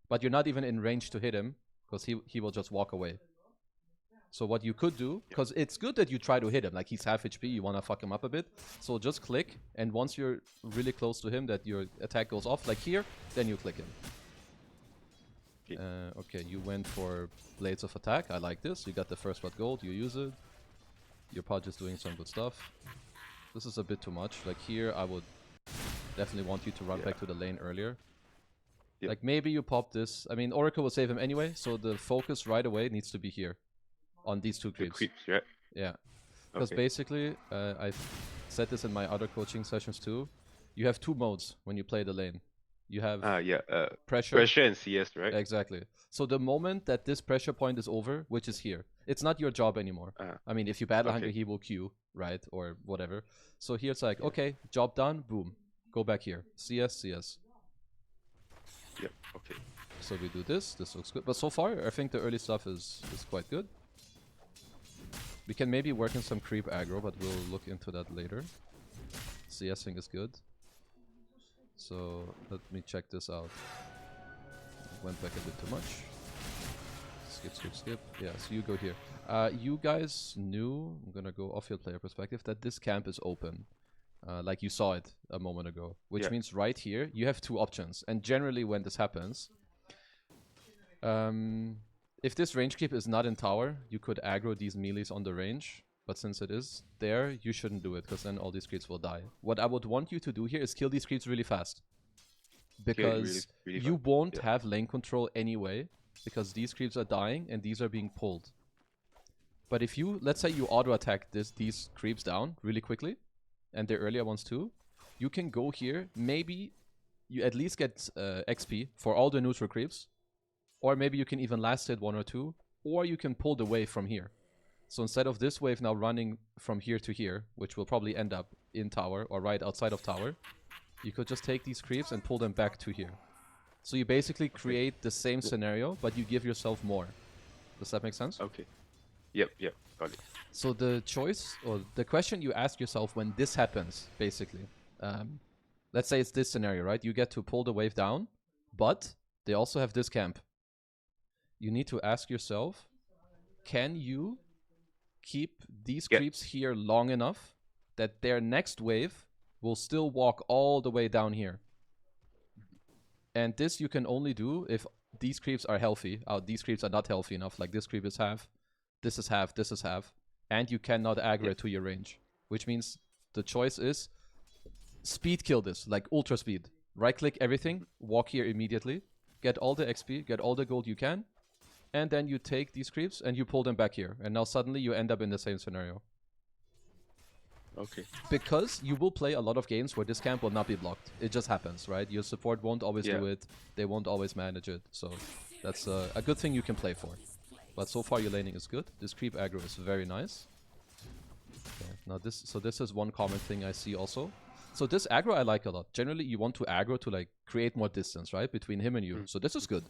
but you're not even in range to hit him, because he will just walk away. So what you could do, because it's good that you try to hit him, like he's half HP, you want to fuck him up a bit. So just click, and once you're really close to him, that your attack goes off, like here, then you click him. Okay, you went for Blades of Attack. I like this. You got the first blood gold, you use it. Your pod is doing some good stuff. This is a bit too much. Like here, I would definitely want you to run back to the lane earlier. Like maybe you pop this. I mean, Oracle will save him anyway, so the focus right away needs to be here. On these two creeps. Right? Yeah. Because basically, I've said this in my other coaching sessions too. You have two modes when you play the lane. You have pressure and CS, right? Exactly. So the moment that this pressure point is over, which is here, it's not your job anymore. I mean, if you battle hungry, he will queue, right? Or whatever. So here it's like, okay, job done, boom. Go back here. CS. Yep, okay. So we do this. This looks good. But so far, I think the early stuff is quite good. We can maybe work in some creep aggro, but we'll look into that later. CSing is good. So let me check this out. Went back a bit too much. Skip. Yeah, so you go here. You guys knew, I'm gonna go off your player perspective, that this camp is open. Like you saw it a moment ago. Which means right here, you have two options. And generally when this happens... if this range creep is not in tower, you could aggro these melees on the range. But since it is there, you shouldn't do it, because then all these creeps will die. What I would want you to do here is kill these creeps really fast. Because really you won't have lane control anyway, because these creeps are dying and these are being pulled. But if you, let's say you auto-attack these creeps down really quickly, and the earlier ones too, you can go here, maybe you at least get XP for all the neutral creeps. Or maybe you can even last hit one or two, or you can pull the wave from here. So instead of this wave now running from here to here, which will probably end up in tower or right outside of tower, you could just take these creeps and pull them back to here. So you basically create the same scenario, but you give yourself more. Does that make sense? Okay. Yep, got it. So the choice, or the question you ask yourself when this happens, basically, let's say it's this scenario, right? You get to pull the wave down, but they also have this camp. You need to ask yourself, can you keep these creeps here long enough that their next wave will still walk all the way down here? And this you can only do if these creeps are healthy. These creeps are not healthy enough. Like this creep is half, this is half, this is half. And you cannot aggro it to your range. Which means the choice is speed kill this, like ultra speed. Right click everything, walk here immediately, get all the XP, get all the gold you can. And then you take these creeps and you pull them back here. And now suddenly you end up in the same scenario. Okay. Because you will play a lot of games where this camp will not be blocked. It just happens, right? Your support won't always do it. They won't always manage it. So that's a good thing you can play for. But so far your laning is good. This creep aggro is very nice. Okay. Now this is one common thing I see also. So this aggro I like a lot. Generally you want to aggro to like create more distance, right? Between him and you. So this is good.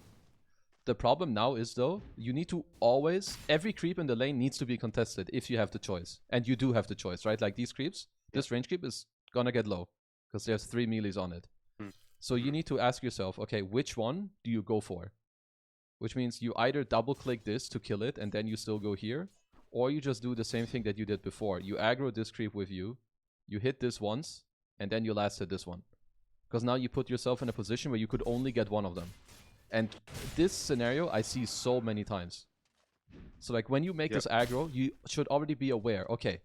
The problem now is, though, you need to always... Every creep in the lane needs to be contested if you have the choice. And you do have the choice, right? Like these creeps, this range creep is gonna get low. Because there's 3 melees on it. So you need to ask yourself, okay, which one do you go for? Which means you either double-click this to kill it and then you still go here. Or you just do the same thing that you did before. You aggro this creep with you. You hit this once. And then you last hit this one. Because now you put yourself in a position where you could only get one of them. And this scenario I see so many times. So like when you make this aggro, you should already be aware, okay,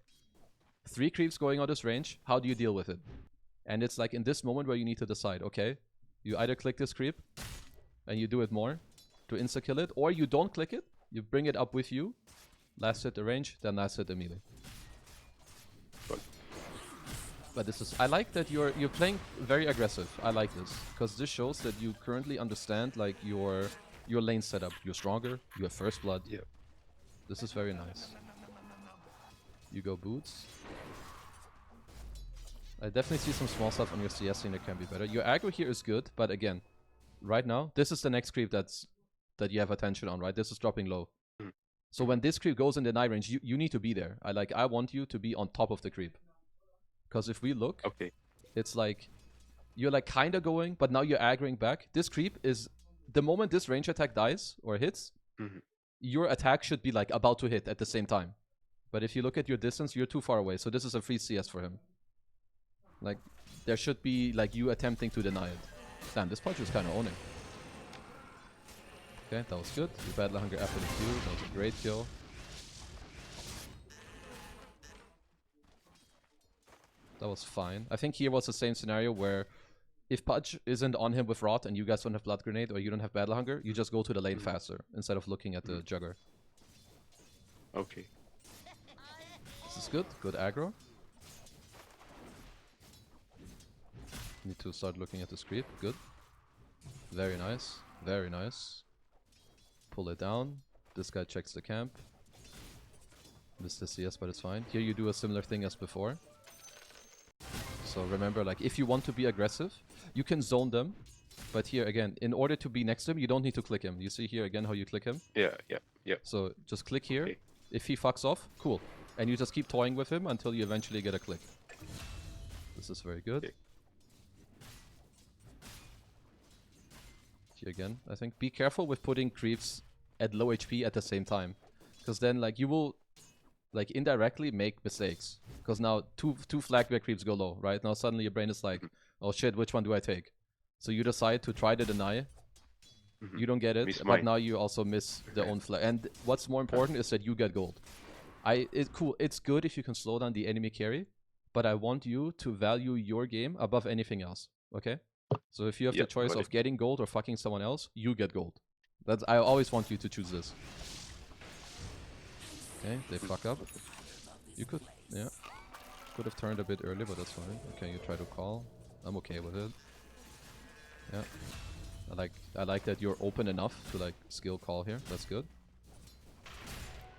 3 creeps going on this range, how do you deal with it? And it's like in this moment where you need to decide, okay, you either click this creep and you do it more to insta-kill it, or you don't click it, you bring it up with you, last hit the range, then last hit the melee. But this is, I like that you're playing very aggressive. I like this because this shows that you currently understand like your lane setup. You're stronger. You have first blood. Yeah. This is very nice. You go boots. I definitely see some small stuff on your CS scene that can be better. Your aggro here is good, but again, right now this is the next creep that you have attention on, right? This is dropping low. So when this creep goes in the night range, you need to be there. I want you to be on top of the creep. Because if we look, it's like, you're like kind of going, but now you're aggroing back. This creep is the moment this range attack dies or hits, your attack should be like about to hit at the same time. But if you look at your distance, you're too far away. So this is a free CS for him. Like, there should be like you attempting to deny it. Damn, this punch was kind of owning. Okay, that was good. You battle hunger after the Q. That was a great kill. That was fine. I think here was the same scenario where if Pudge isn't on him with Rot and you guys don't have Blood Grenade or you don't have Battle Hunger, you just go to the lane faster instead of looking at the Jugger. Okay. This is good. Good aggro. Need to start looking at the creep. Good. Very nice. Very nice. Pull it down. This guy checks the camp. Missed the CS, but it's fine. Here you do a similar thing as before. So remember, like, if you want to be aggressive, you can zone them. But here, again, in order to be next to him, you don't need to click him. You see here, again, how you click him? Yeah, yeah, yeah. So just click here. Okay. If he fucks off, cool. And you just keep toying with him until you eventually get a click. This is very good. Okay. Here again, I think. Be careful with putting creeps at low HP at the same time. Because then, like, you will, like, indirectly make mistakes. Because now two flagbear creeps go low, right? Now suddenly your brain is like, oh shit, which one do I take? So you decide to try to deny. You don't get it, but now you also miss the own flag. And what's more important is that you get gold. Cool, it's good if you can slow down the enemy carry, but I want you to value your game above anything else, okay? So if you have the choice of getting gold or fucking someone else, you get gold. I always want you to choose this. Okay, they fuck up. You could, yeah. Could have turned a bit early, but that's fine. Okay, you try to call. I'm okay with it. Yeah. I like that you're open enough to like skill call here. That's good.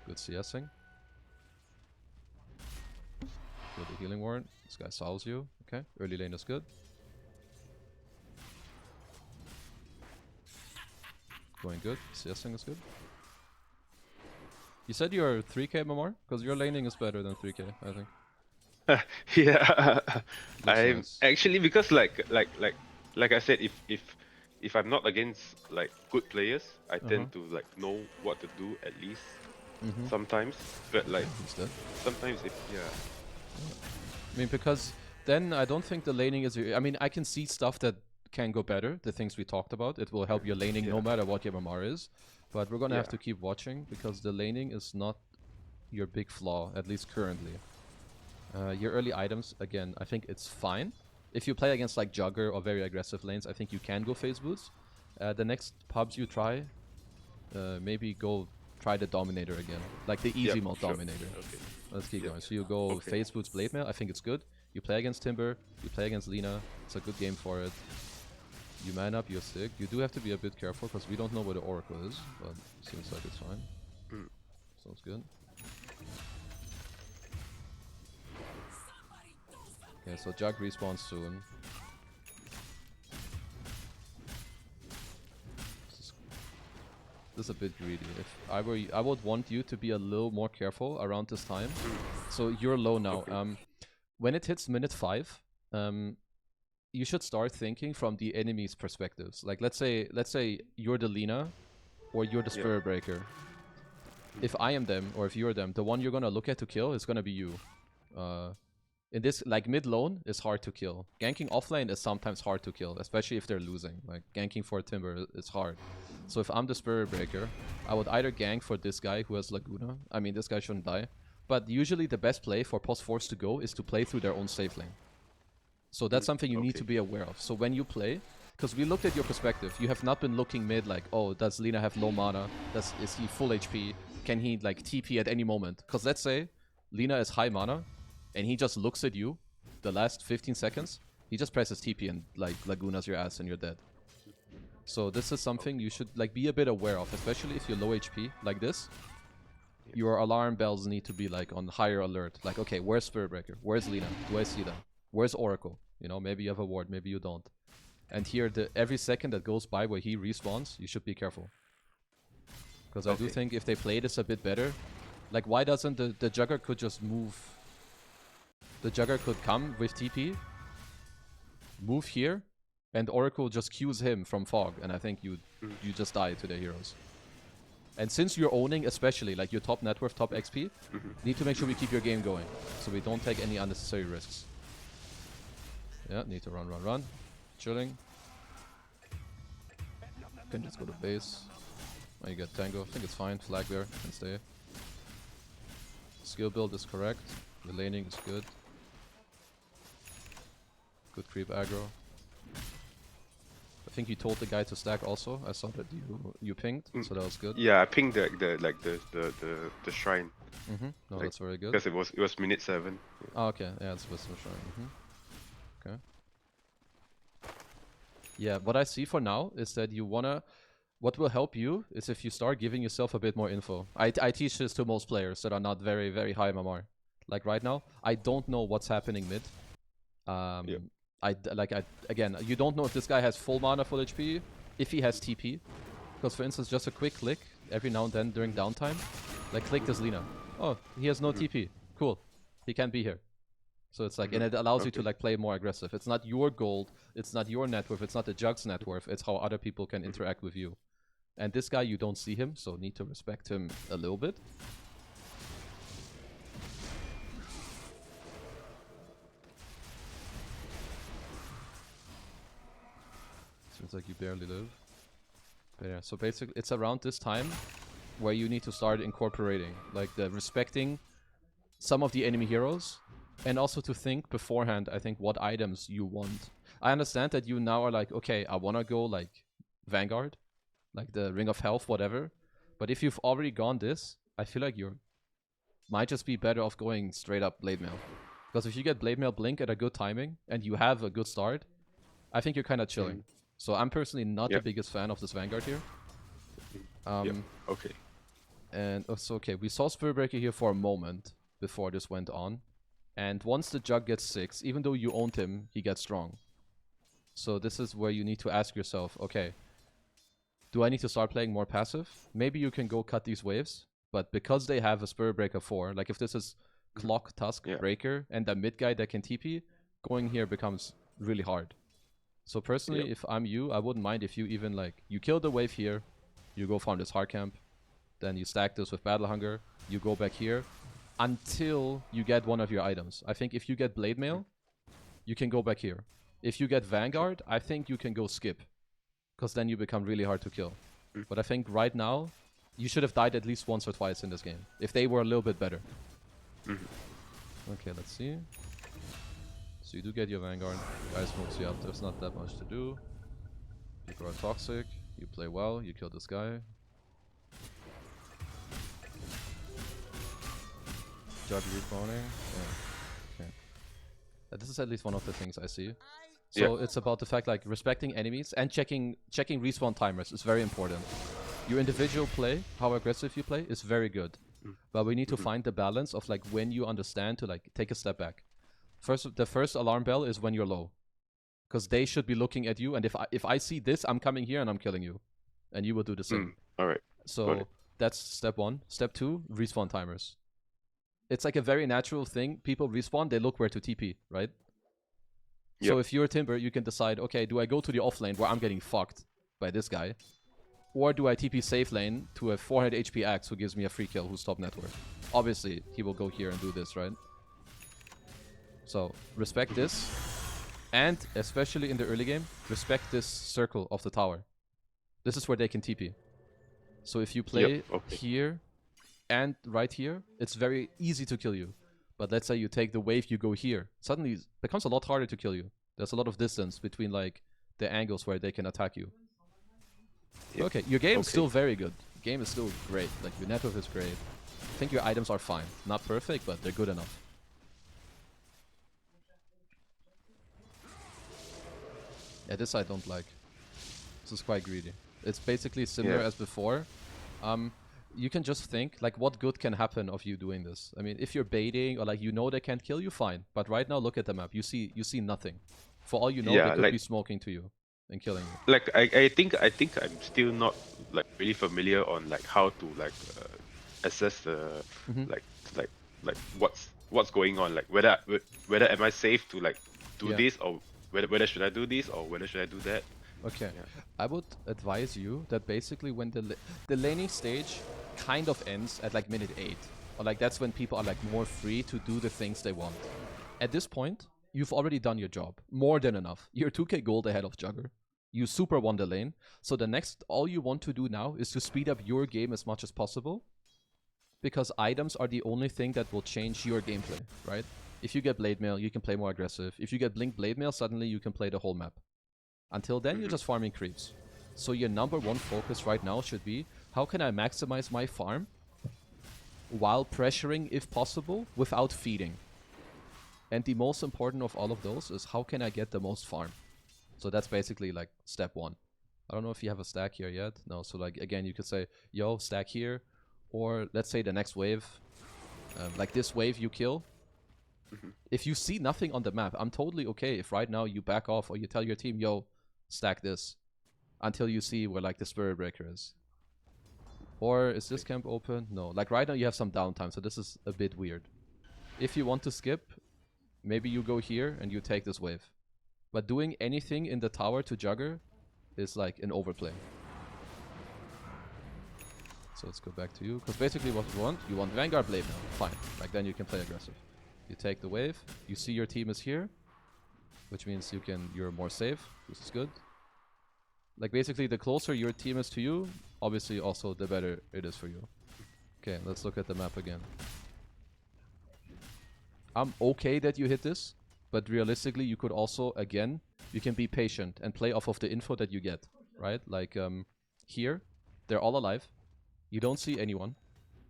Good CSing. Good the healing ward. This guy solves you. Okay, early lane is good. Going good. CSing is good. You said you're 3k MMR? Because your laning is better than 3k, I think. Yeah, I'm nice. actually, because like I said, if I'm not against like good players, I tend to like know what to do at least sometimes. But like sometimes I mean, because then I don't think the laning is. I mean, I can see stuff that can go better. The things we talked about, it will help your laning no matter what your MMR is. But we're gonna have to keep watching because the laning is not your big flaw, at least currently. Your early items, again, I think it's fine. If you play against like Jugger or very aggressive lanes, I think you can go phase boots. The next pubs you try, maybe go try the Dominator again. Like the easy mode Dominator. Okay. Let's keep going. So you go phase boots Blade Mail, I think it's good. You play against Timber, you play against Lina, it's a good game for it. You man up, you're sick. You do have to be a bit careful because we don't know where the Oracle is, but seems like it's fine. Sounds good. Okay, so Jug respawns soon. This is a bit greedy. If I were you, I would want you to be a little more careful around this time. So you're low now. When it hits minute 5, you should start thinking from the enemy's perspectives. Like let's say you're the Lina or you're the Spirit Breaker. If I am them or if you're them, the one you're gonna look at to kill is gonna be you. In this, like, mid-lane is hard to kill. Ganking offlane is sometimes hard to kill, especially if they're losing. Like, ganking for Timber is hard. So if I'm the Spirit Breaker, I would either gank for this guy who has Laguna. I mean, this guy shouldn't die. But usually the best play for post-force to go is to play through their own safe lane. So that's something you need to be aware of. So when you play, because we looked at your perspective, you have not been looking mid like, oh, does Lina have low mana? Is he full HP? Can he, like, TP at any moment? Because let's say Lina is high mana, and he just looks at you the last 15 seconds, he just presses TP and like Lagunas your ass and you're dead. So this is something you should like be a bit aware of, especially if you're low HP like this. Your alarm bells need to be like on higher alert. Like, okay, where's Spirit Breaker? Where's Lina? Do I see them? Where's Oracle? You know, maybe you have a ward, maybe you don't. And here, every second that goes by where he respawns, you should be careful. Because I do think if they play this a bit better, like why doesn't the Jugger could just move? The Jugger could come with TP, move here, and Oracle just cues him from fog, and I think you just die to their heroes. And since you're owning, especially like your top net worth, top XP, need to make sure we keep your game going, so we don't take any unnecessary risks. Yeah, need to run. Chilling. Can just go to base. Oh, you get Tango. I think it's fine. Flag there. Can stay. Skill build is correct. The laning is good. Good creep aggro. I think you told the guy to stack also. I saw that you pinged, so that was good. Yeah, I pinged the shrine. No, that's very good. Because it was minute 7. Oh, okay. Yeah, it's with the shrine. Okay. Yeah, what I see for now is that you wanna... What will help you is if you start giving yourself a bit more info. I teach this to most players that are not very, very high MMR. Like right now, I don't know what's happening mid. Again, you don't know if this guy has full mana, full HP, if he has TP. Because for instance, just a quick click every now and then during downtime. Like click this Lina. Oh, he has no TP. Cool. He can't be here. So it's like, and it allows you to like play more aggressive. It's not your gold, it's not your net worth, it's not the Jug's net worth, it's how other people can interact with you. And this guy, you don't see him, so need to respect him a little bit. Seems like you barely live. But yeah, so basically it's around this time where you need to start incorporating, like the respecting some of the enemy heroes, and also to think beforehand, I think, what items you want. I understand that you now are like, okay, I want to go like Vanguard, like the Ring of Health, whatever. But if you've already gone this, I feel like you might just be better off going straight up Blade Mail. Because if you get Blade Mail Blink at a good timing, and you have a good start, I think you're kind of chilling. So I'm personally not the biggest fan of this Vanguard here. Okay. And so, okay, we saw Spirit Breaker here for a moment before this went on. And once the Jug gets 6, even though you owned him, he gets strong. So this is where you need to ask yourself, okay, do I need to start playing more passive? Maybe you can go cut these waves, but because they have a Spirit Breaker 4, like if this is Clock, Tusk, Breaker, and a mid guy that can TP, going here becomes really hard. So personally, if I'm you, I wouldn't mind if you even like, you kill the wave here, you go farm this hard camp, then you stack this with Battle Hunger, you go back here, until you get one of your items. I think if you get Blade Mail, you can go back here. If you get Vanguard, I think you can go skip. Because then you become really hard to kill. But I think right now, you should have died at least once or twice in this game. If they were a little bit better. Okay, let's see. So you do get your Vanguard. Guy smokes you up. There's not that much to do. People are toxic. You play well. You kill this guy. Jug respawning. Yeah. Okay. This is at least one of the things I see. So it's about the fact like respecting enemies and checking respawn timers is very important. Your individual play, how aggressive you play, is very good. But we need to find the balance of like when you understand to like take a step back. The first alarm bell is when you're low. Because they should be looking at you, and if I see this, I'm coming here and I'm killing you. And you will do the same. Alright. So that's step 1. Step 2, respawn timers. It's like a very natural thing. People respawn, they look where to TP, right? So if you're Timber, you can decide, okay, do I go to the offlane where I'm getting fucked by this guy? Or do I TP safe lane to a 400 HP Axe who gives me a free kill who's top net worth? Obviously, he will go here and do this, right? So, respect this. And, especially in the early game, respect this circle of the tower. This is where they can TP. So if you play here and right here, it's very easy to kill you. But let's say you take the wave, you go here. Suddenly, it becomes a lot harder to kill you. There's a lot of distance between like the angles where they can attack you. Okay, your game is still very good. Game is still great. Like your net worth is great. I think your items are fine. Not perfect, but they're good enough. Yeah, this I don't like. This is quite greedy. It's basically similar as before. You can just think, like, what good can happen of you doing this? I mean, if you're baiting or like you know they can't kill you, fine. But right now, look at the map. You see nothing. For all you know, they could be smoking to you and killing you. Like I think I'm still not like really familiar on like how to like assess the like what's going on. Like whether am I safe to like do this or whether should I do this or whether should I do that. Okay, I would advise you that basically when the laning stage kind of ends at like minute 8, or like that's when people are like more free to do the things they want. At this point, you've already done your job, more than enough. You're 2k gold ahead of Jugger. You super won the lane, so the next, all you want to do now is to speed up your game as much as possible, because items are the only thing that will change your gameplay, right? If you get Blade Mail, you can play more aggressive. If you get Blink Blade Mail, suddenly you can play the whole map. Until then, you're just farming creeps. So your number one focus right now should be, how can I maximize my farm while pressuring, if possible, without feeding? And the most important of all of those is, how can I get the most farm? So that's basically like step 1. I don't know if you have a stack here yet. No, so like again, you could say, yo, stack here. Or let's say the next wave. Like this wave you kill. If you see nothing on the map, I'm totally okay if right now you back off or you tell your team, yo, stack this, until you see where like the Spirit Breaker is. Or is this camp open? No. Like right now you have some downtime, so this is a bit weird. If you want to skip, maybe you go here and you take this wave. But doing anything in the tower to Jugger is like an overplay. So let's go back to you, because basically what you want Vanguard Blade now. Fine. Like then you can play aggressive. You take the wave, you see your team is here, which means you're more safe. This is good. Like basically the closer your team is to you, obviously also the better it is for you. Okay, let's look at the map again. I'm okay that you hit this, but realistically you could also, again, you can be patient and play off of the info that you get, right? Like here, they're all alive. You don't see anyone.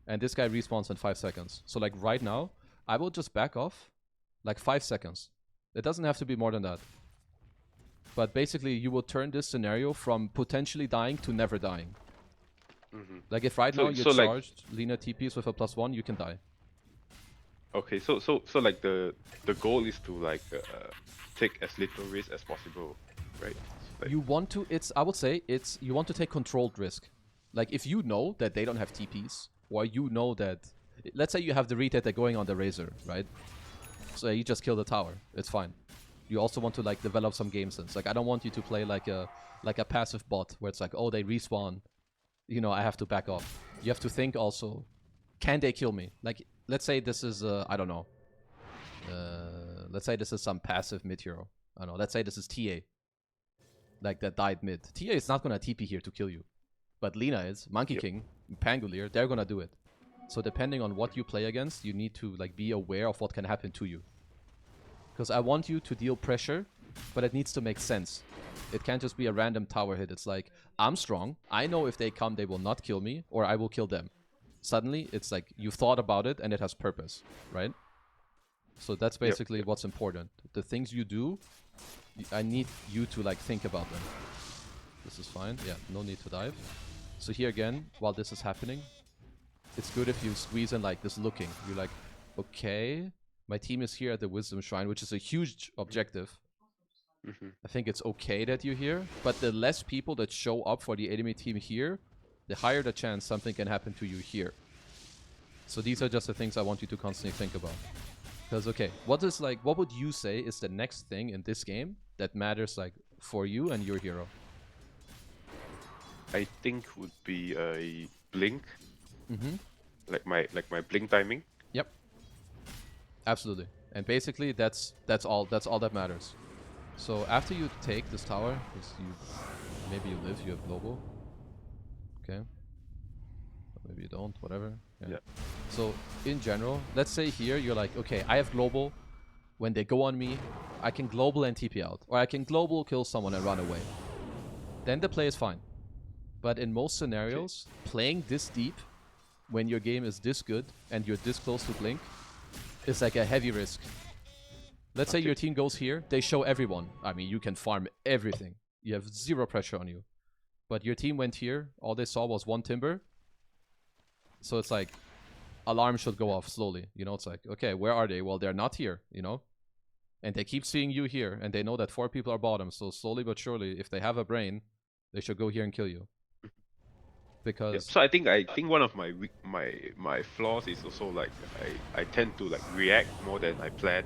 And this guy respawns in 5 seconds. So like right now, I will just back off like 5 seconds. It doesn't have to be more than that. But basically, you will turn this scenario from potentially dying to never dying. Like if right now you're charged, like, Lina TPs with a +1, you can die. Okay, so like the goal is to like take as little risk as possible, right? Like, you want to, I would say you want to take controlled risk. Like if you know that they don't have TPs, or you know that, let's say you have the retake they're going on the Razor, right? So you just kill the tower, it's fine. You also want to like develop some game sense. Like I don't want you to play like a passive bot where it's like, oh, they respawn, you know, I have to back off. You have to think also, can they kill me? Like let's say this is I don't know, let's say this is some passive mid hero. I don't know, let's say this is TA, like that died mid. TA is not gonna TP here to kill you, but Lina is, Monkey King, Pangolier, they're gonna do it. So depending on what you play against, you need to like be aware of what can happen to you. Because I want you to deal pressure, but it needs to make sense. It can't just be a random tower hit. It's like, I'm strong. I know if they come, they will not kill me, or I will kill them. Suddenly, it's like, you've thought about it, and it has purpose, right? So that's basically what's important. The things you do, I need you to like think about them. This is fine. Yeah, no need to dive. So here again, while this is happening, it's good if you squeeze in like this looking. You're like, okay, my team is here at the Wisdom Shrine, which is a huge objective. I think it's okay that you're here, but the less people that show up for the enemy team here, the higher the chance something can happen to you here. So these are just the things I want you to constantly think about. Because, okay, what would you say is the next thing in this game that matters like for you and your hero? I think would be a blink. Like my blink timing. Yep. Absolutely. And basically that's all that matters. So after you take this tower, because maybe you live, you have global. Okay. Or maybe you don't, whatever. Yeah. So in general, let's say here you're like, okay, I have global. When they go on me, I can global and TP out. Or I can global, kill someone and run away. Then the play is fine. But in most scenarios, playing this deep, when your game is this good and you're this close to blink, is like a heavy risk. Let's say your team goes here, they show everyone. I mean, you can farm everything. You have zero pressure on you. But your team went here, all they saw was one Timber. So it's like, alarm should go off slowly. You know, it's like, okay, where are they? Well, they're not here, you know? And they keep seeing you here, and they know that 4 people are bottom. So slowly but surely, if they have a brain, they should go here and kill you. Because so I think one of my flaws is also like I tend to like react more than I plan.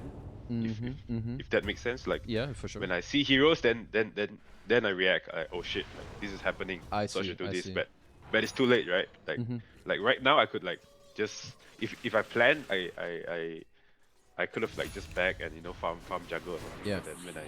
if that makes sense. Like yeah, for sure. when I see heroes, then I react. Oh shit, like, this is happening. So I should do this. But it's too late, right? Like right now, I could like just if I plan, I could have like just back and farm jungle or something. Yeah. But then when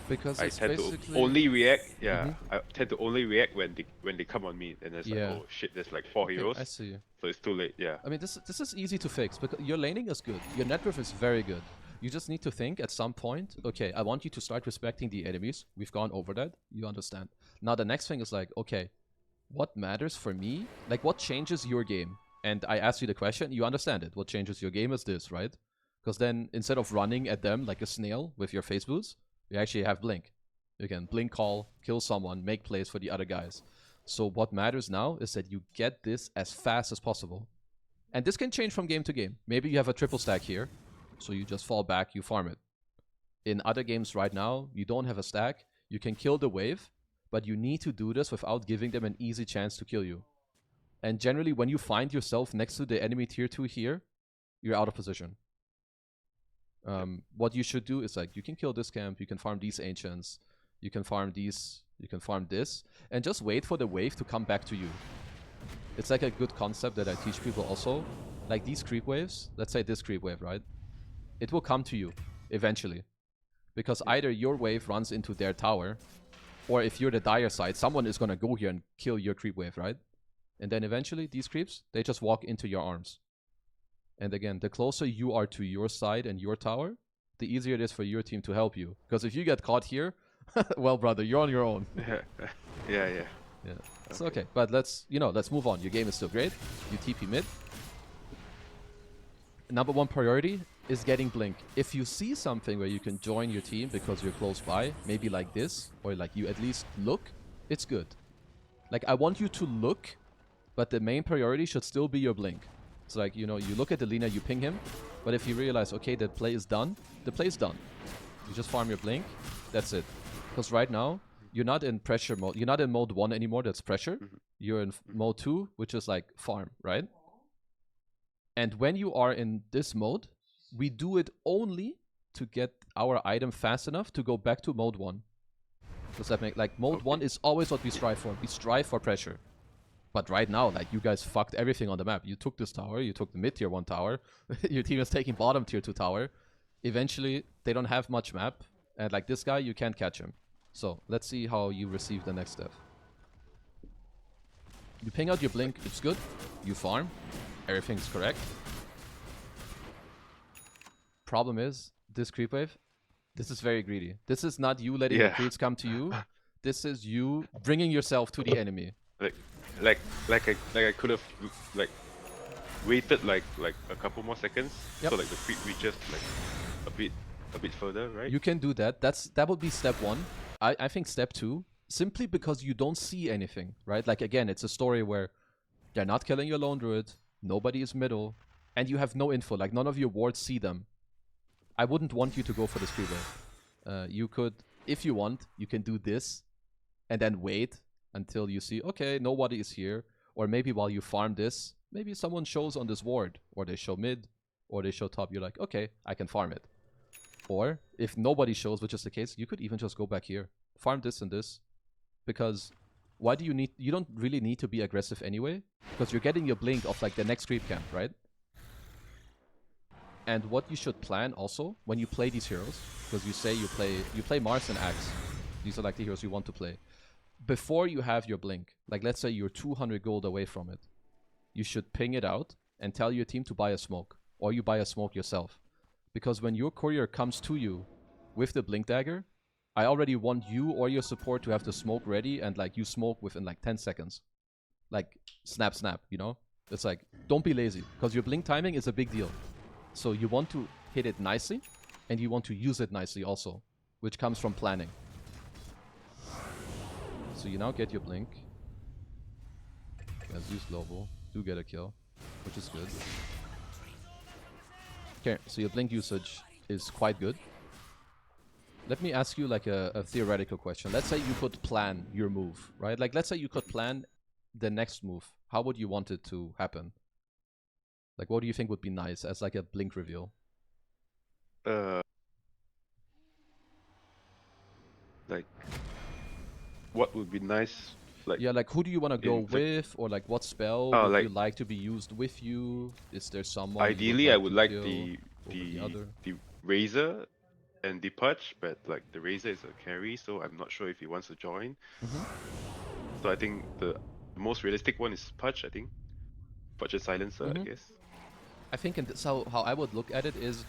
because I tend to only react. Yeah, I tend to only react when they come on me, and it's like, oh shit, there's like 4 heroes. I see. So it's too late. Yeah. I mean, this is easy to fix because your laning is good. Your net worth is very good. You just need to think at some point, okay, I want you to start respecting the enemies. We've gone over that. You understand. Now the next thing is like, okay, what matters for me? Like, what changes your game? And I ask you the question, you understand it. What changes your game is this, right? Because then instead of running at them like a snail with your face boots, you actually have blink. You can blink call, kill someone, make plays for the other guys. So what matters now is that you get this as fast as possible. And this can change from game to game. Maybe you have a triple stack here, so you just fall back, you farm it. In other games right now, you don't have a stack, you can kill the wave, but you need to do this without giving them an easy chance to kill you. And generally, when you find yourself next to the enemy tier 2 here, you're out of position. What you should do is like, you can kill this camp, you can farm these ancients, you can farm these, you can farm this, and just wait for the wave to come back to you. It's like a good concept that I teach people also. Like these creep waves, let's say this creep wave, right? It will come to you eventually. Because either your wave runs into their tower, or if you're the dire side, someone is gonna go here and kill your creep wave, right? And then eventually, these creeps, they just walk into your arms. And again, the closer you are to your side and your tower, the easier it is for your team to help you. Because if you get caught here, well, brother, you're on your own. Yeah. It's okay. But let's move on. Your game is still great. You TP mid. Number 1 priority is getting blink. If you see something where you can join your team because you're close by, maybe like this, or like you at least look, it's good. Like, I want you to look, but the main priority should still be your blink. It's like, you look at the Lina, you ping him, but if you realize, okay, the play is done, the play is done. You just farm your blink, that's it. Because right now, you're not in pressure mode. You're not in mode 1 anymore, that's pressure. You're in mode 2, which is like farm, right? And when you are in this mode, we do it only to get our item fast enough to go back to mode 1. Does that make, like, mode 1 is always what we strive for. We strive for pressure. But right now, like, you guys fucked everything on the map. You took this tower, you took the mid tier 1 tower, your team is taking bottom tier 2 tower. Eventually, they don't have much map, and like this guy, you can't catch him. So, let's see how you receive the next step. You ping out your blink, it's good. You farm, everything's correct. Problem is, this creep wave, this is very greedy. This is not you letting the creeps come to you. This is you bringing yourself to the enemy. Like I could have like waited like a couple more seconds, so like the creep reaches like a bit further, right? You can do that. That would be step 1. I think step 2, simply because you don't see anything, right? Like, again, it's a story where they're not killing your lone druid, nobody is middle, and you have no info. Like, none of your wards see them. I wouldn't want you to go for this creep wave. You could, if you want, you can do this, and then wait until you see, okay, nobody is here. Or maybe while you farm this, maybe someone shows on this ward, or they show mid, or they show top. You're like, okay, I can farm it. Or if nobody shows, which is the case, you could even just go back here, farm this and this. Because why do you don't really need to be aggressive anyway, because you're getting your blink of like the next creep camp, right? And what you should plan also when you play these heroes, because you say you play Mars and Axe. These are like the heroes you want to play. Before you have your blink, like let's say you're 200 gold away from it, you should ping it out and tell your team to buy a smoke, or you buy a smoke yourself. Because when your courier comes to you with the blink dagger, I already want you or your support to have the smoke ready, and like you smoke within like 10 seconds. Like snap, snap, you know? It's like, don't be lazy, because your blink timing is a big deal. So you want to hit it nicely, and you want to use it nicely also, which comes from planning. So you now get your blink. Let's use global. Do get a kill, which is good. Okay, so your blink usage is quite good. Let me ask you like a theoretical question. Let's say you could plan your move, right? Like let's say you could plan the next move. How would you want it to happen? Like what do you think would be nice as like a blink reveal? Like, what would be nice? Like, yeah, like who do you want to go like, with, or like what spell would like you like to be used with you? Is there someone you would ideally, I like would to like kill over the other? the Razor and the Pudge, but like the Razor is a carry, so I'm not sure if he wants to join. So I think the most realistic one is Pudge. I think Pudge is Silencer, I guess. I think how I would look at it is,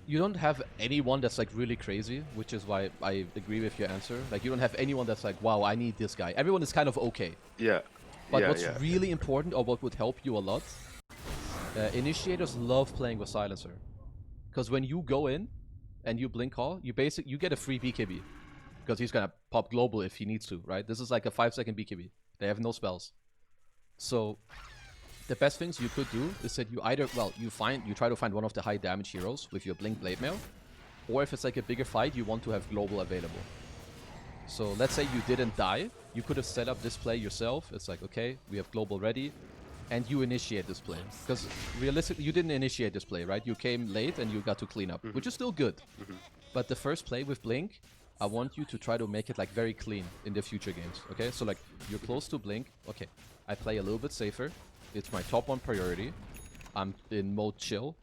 you don't have anyone that's like really crazy, which is why I agree with your answer. Like you don't have anyone that's like, wow, I need this guy. Everyone is kind of okay. Yeah. But yeah, what's yeah. really important, or what would help you a lot, initiators love playing with Silencer. Because when you go in and you blink call, you get a free BKB. Because he's gonna pop global if he needs to, right? This is like a 5-second BKB. They have no spells. So the best things you could do is that you either, well, you try to find one of the high damage heroes with your blink blade mail, or if it's like a bigger fight, you want to have global available. So let's say you didn't die, you could have set up this play yourself. It's like, okay, we have global ready, and you initiate this play. Because realistically, you didn't initiate this play, right? You came late and you got to clean up, which is still good. But the first play with blink, I want you to try to make it like very clean in the future games, okay? So like, you're close to blink, okay, I play a little bit safer. It's my top 1 priority. I'm in mode chill.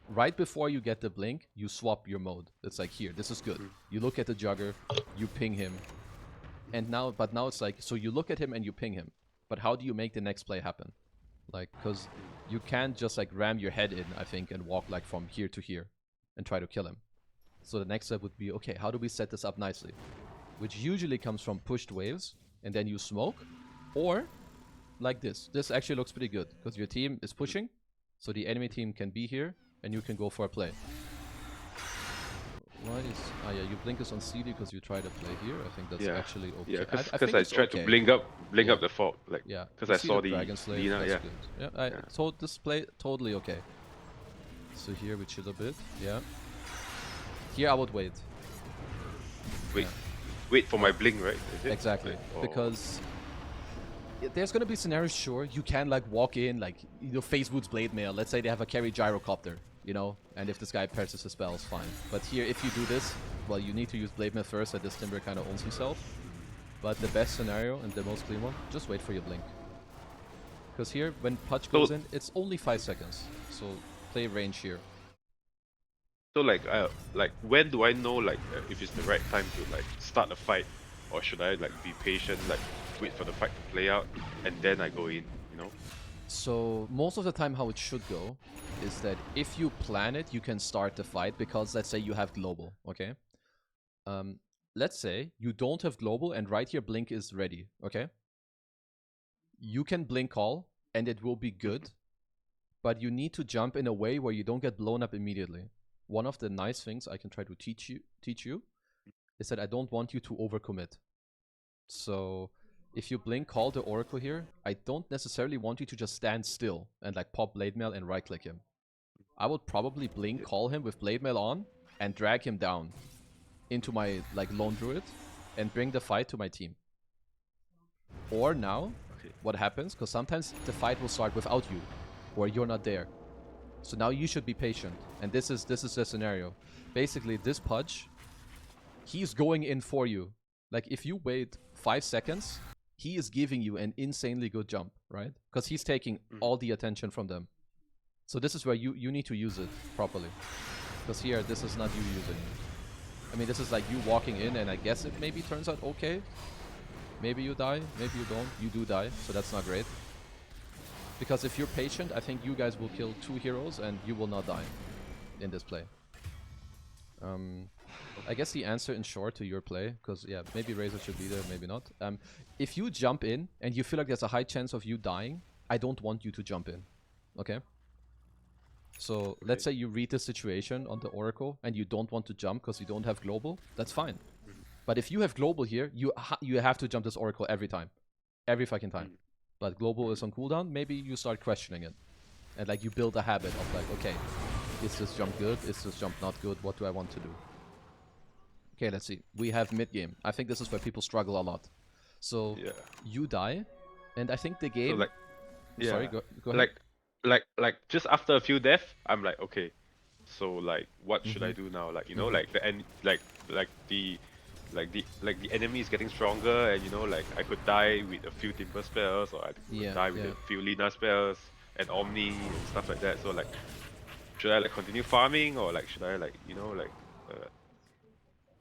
Right before you get the blink, you swap your mode. It's like, here, this is good. You look at the jugger, you ping him. And now it's like, so you look at him and you ping him. But how do you make the next play happen? Like, because you can't just like ram your head in, I think, and walk like from here to here and try to kill him. So the next step would be, okay, how do we set this up nicely? Which usually comes from pushed waves, and then you smoke, or like this. This actually looks pretty good, because your team is pushing, so the enemy team can be here, and you can go for a play. Why is... Ah, yeah, you blink is on CD because you try to play here. I think that's actually okay. Yeah, because I I tried to blink up the fault, like, yeah, because I saw the Dragon Slave, Lina, that's yeah. good. Yeah, so this play totally okay. So here we chill a bit, yeah. Here I would wait. Wait for my blink, right? Is it? Exactly, because there's gonna be scenarios, sure, you can like walk in, like, you know, Facebook's blade mail. Let's say they have a carry gyrocopter, you know, and if this guy parries his spells, fine. But here, if you do this, well, you need to use blade mail first, and this Timber kind of owns himself. But the best scenario and the most clean one, just wait for your blink. Because here, when Pudge goes in, it's only 5 seconds, so play range here. So like when do I know like if it's the right time to like start a fight, or should I like be patient, like wait for the fight to play out and then I go in, you know? So most of the time how it should go is that if you plan it, you can start the fight, because let's say you have global, okay? Let's say you don't have global and right here blink is ready, okay? You can blink call and it will be good, but you need to jump in a way where you don't get blown up immediately. One of the nice things I can try to teach you is that I don't want you to overcommit. So if you blink call the Oracle here, I don't necessarily want you to just stand still and like pop blade mail and right click him. I would probably blink call him with blade mail on and drag him down into my like lone druid and bring the fight to my team. Or now, what happens, because sometimes the fight will start without you, or you're not there. So now you should be patient, and this is the scenario. Basically, this Pudge, he's going in for you. Like, if you wait 5 seconds, he is giving you an insanely good jump, right? Because he's taking all the attention from them. So this is where you need to use it properly. Because here, this is not you using it. I mean, this is like you walking in, and I guess it maybe turns out okay. Maybe you die, maybe you don't. You do die, so that's not great. Because if you're patient, I think you guys will kill 2 heroes and you will not die in this play. I guess the answer in short to your play, because yeah, maybe Razor should be there, maybe not. If you jump in and you feel like there's a high chance of you dying, I don't want you to jump in. Okay? So let's say you read the situation on the Oracle and you don't want to jump because you don't have global, that's fine. But if you have global here, you have to jump this Oracle every time. Every fucking time. But global is on cooldown, maybe you start questioning it. And like you build a habit of like, okay, is this jump good? Is this jump not good? What do I want to do? Okay, let's see. We have mid-game. I think this is where people struggle a lot. So you die, and I think the game... So like, Sorry, go ahead. Like just after a few deaths, I'm like, okay, so like what should I do now? Like, you know, like the end, like the the enemy is getting stronger, and you know, like I could die with a few Timber spells, or I could die with a few Lina spells and Omni and stuff like that. So like, should I like continue farming, or like should I like, you know, like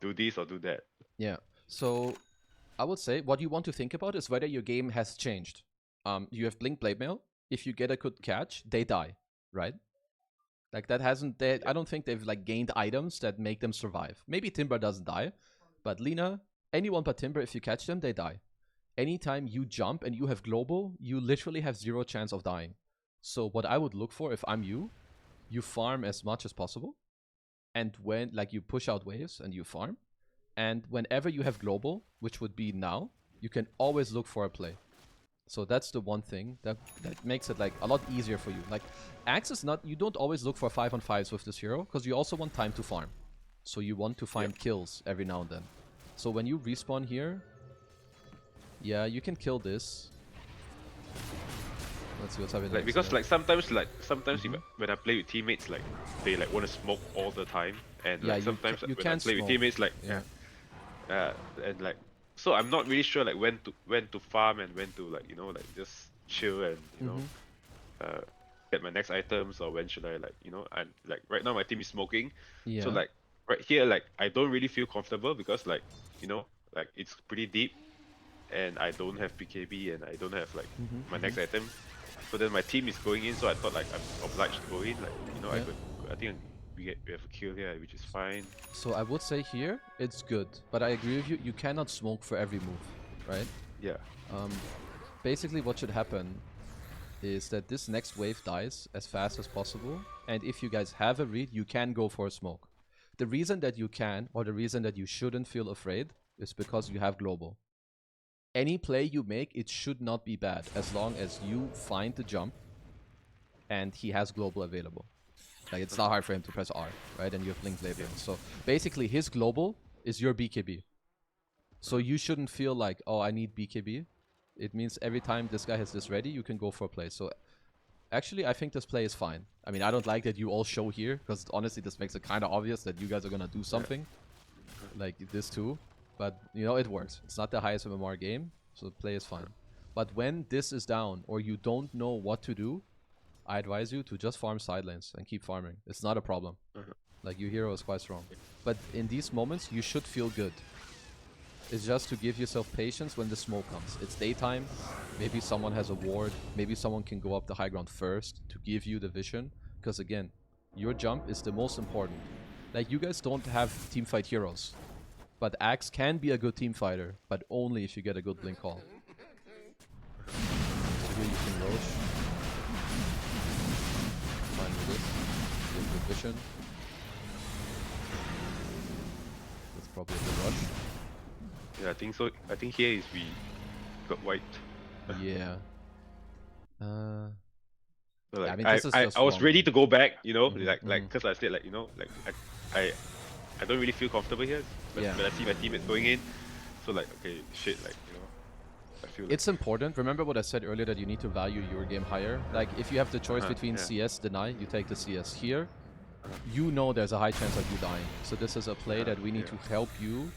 do this or do that? Yeah. So I would say what you want to think about is whether your game has changed. You have Blink Blade Mail. If you get a good catch, they die, right? Like that hasn't. I don't think they've like gained items that make them survive. Maybe Timber doesn't die, but Lina, anyone but Timber, if you catch them, they die. Anytime you jump and you have global, you literally have 0 chance of dying. So what I would look for if I'm you farm as much as possible, and when like you push out waves and you farm, and whenever you have global, which would be now, you can always look for a play. So that's the one thing that makes it like a lot easier for you. Like Axe is not, you don't always look for 5-on-5s with this hero, because you also want time to farm. So you want to find kills every now and then. So when you respawn here, yeah, you can kill this. Let's see what's happening. Like because like sometimes when I play with teammates, like they like want to smoke all the time, and like sometimes when I play with teammates, like and like, so I'm not really sure like when to farm and when to like, you know, like just chill and you know get my next items, or when should I like, you know, and like right now my team is smoking, so like right here like I don't really feel comfortable because like, you know, like it's pretty deep and I don't have BKB and I don't have like my next item. So then my team is going in, so I thought like I'm obliged to go in, like, you know, I think we have a kill here, which is fine. So I would say here it's good, but I agree with you. You cannot smoke for every move, right? Yeah. Basically, what should happen is that this next wave dies as fast as possible, and if you guys have a read, you can go for a smoke. The reason that you can, or the reason that you shouldn't feel afraid, is because you have global. Any play you make, it should not be bad, as long as you find the jump and he has global available. Like, it's not hard for him to press R, right? And you have Blink Blade. So basically, his global is your BKB. So you shouldn't feel like, oh, I need BKB. It means every time this guy has this ready, you can go for a play. So actually, I think this play is fine. I mean, I don't like that you all show here, because honestly, this makes it kind of obvious that you guys are going to do something. Like this too. But, you know, it works. It's not the highest MMR game, so the play is fine. But when this is down, or you don't know what to do, I advise you to just farm side lanes and keep farming. It's not a problem. Like, your hero is quite strong. But in these moments, you should feel good. It's just to give yourself patience when the smoke comes. It's daytime. Maybe someone has a ward. Maybe someone can go up the high ground first to give you the vision. Because again, your jump is the most important. Like, you guys don't have teamfight heroes. But Axe can be a good team fighter, but only if you get a good blink call. So here you can roach. Fine with this. Give good vision. That's probably a good rush. Yeah, I think so. I think here is we got wiped. Yeah. So like, yeah, I mean, this is just I was wrong. ready to go back, you know, like because I said like, you know, like I don't really feel comfortable here when I see my teammates going in. So like, okay, shit, like, you know, I feel like it's important. Remember what I said earlier, that you need to value your game higher. Like, if you have the choice between CS, deny, you take the CS. Here, you know there's a high chance of you dying. So this is a play that we need to help you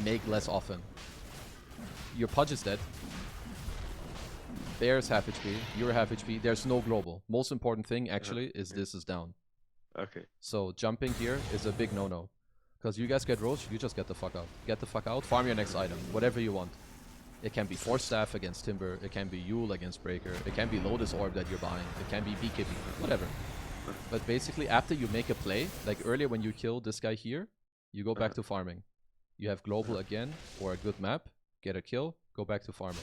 make less often. Your Pudge is dead. Bear's half HP, you're half HP. There's no global. Most important thing, actually, is this is down. Okay. So jumping here is a big no-no. Because you guys get roached, you just get the fuck out. Get the fuck out, farm your next item, whatever you want. It can be Force Staff against Timber, it can be Yule against Breaker, it can be Lotus Orb that you're buying, it can be BKB, whatever. But basically, after you make a play, like earlier when you kill this guy here, you go back to farming. You have global again, or a good map, get a kill, go back to farming.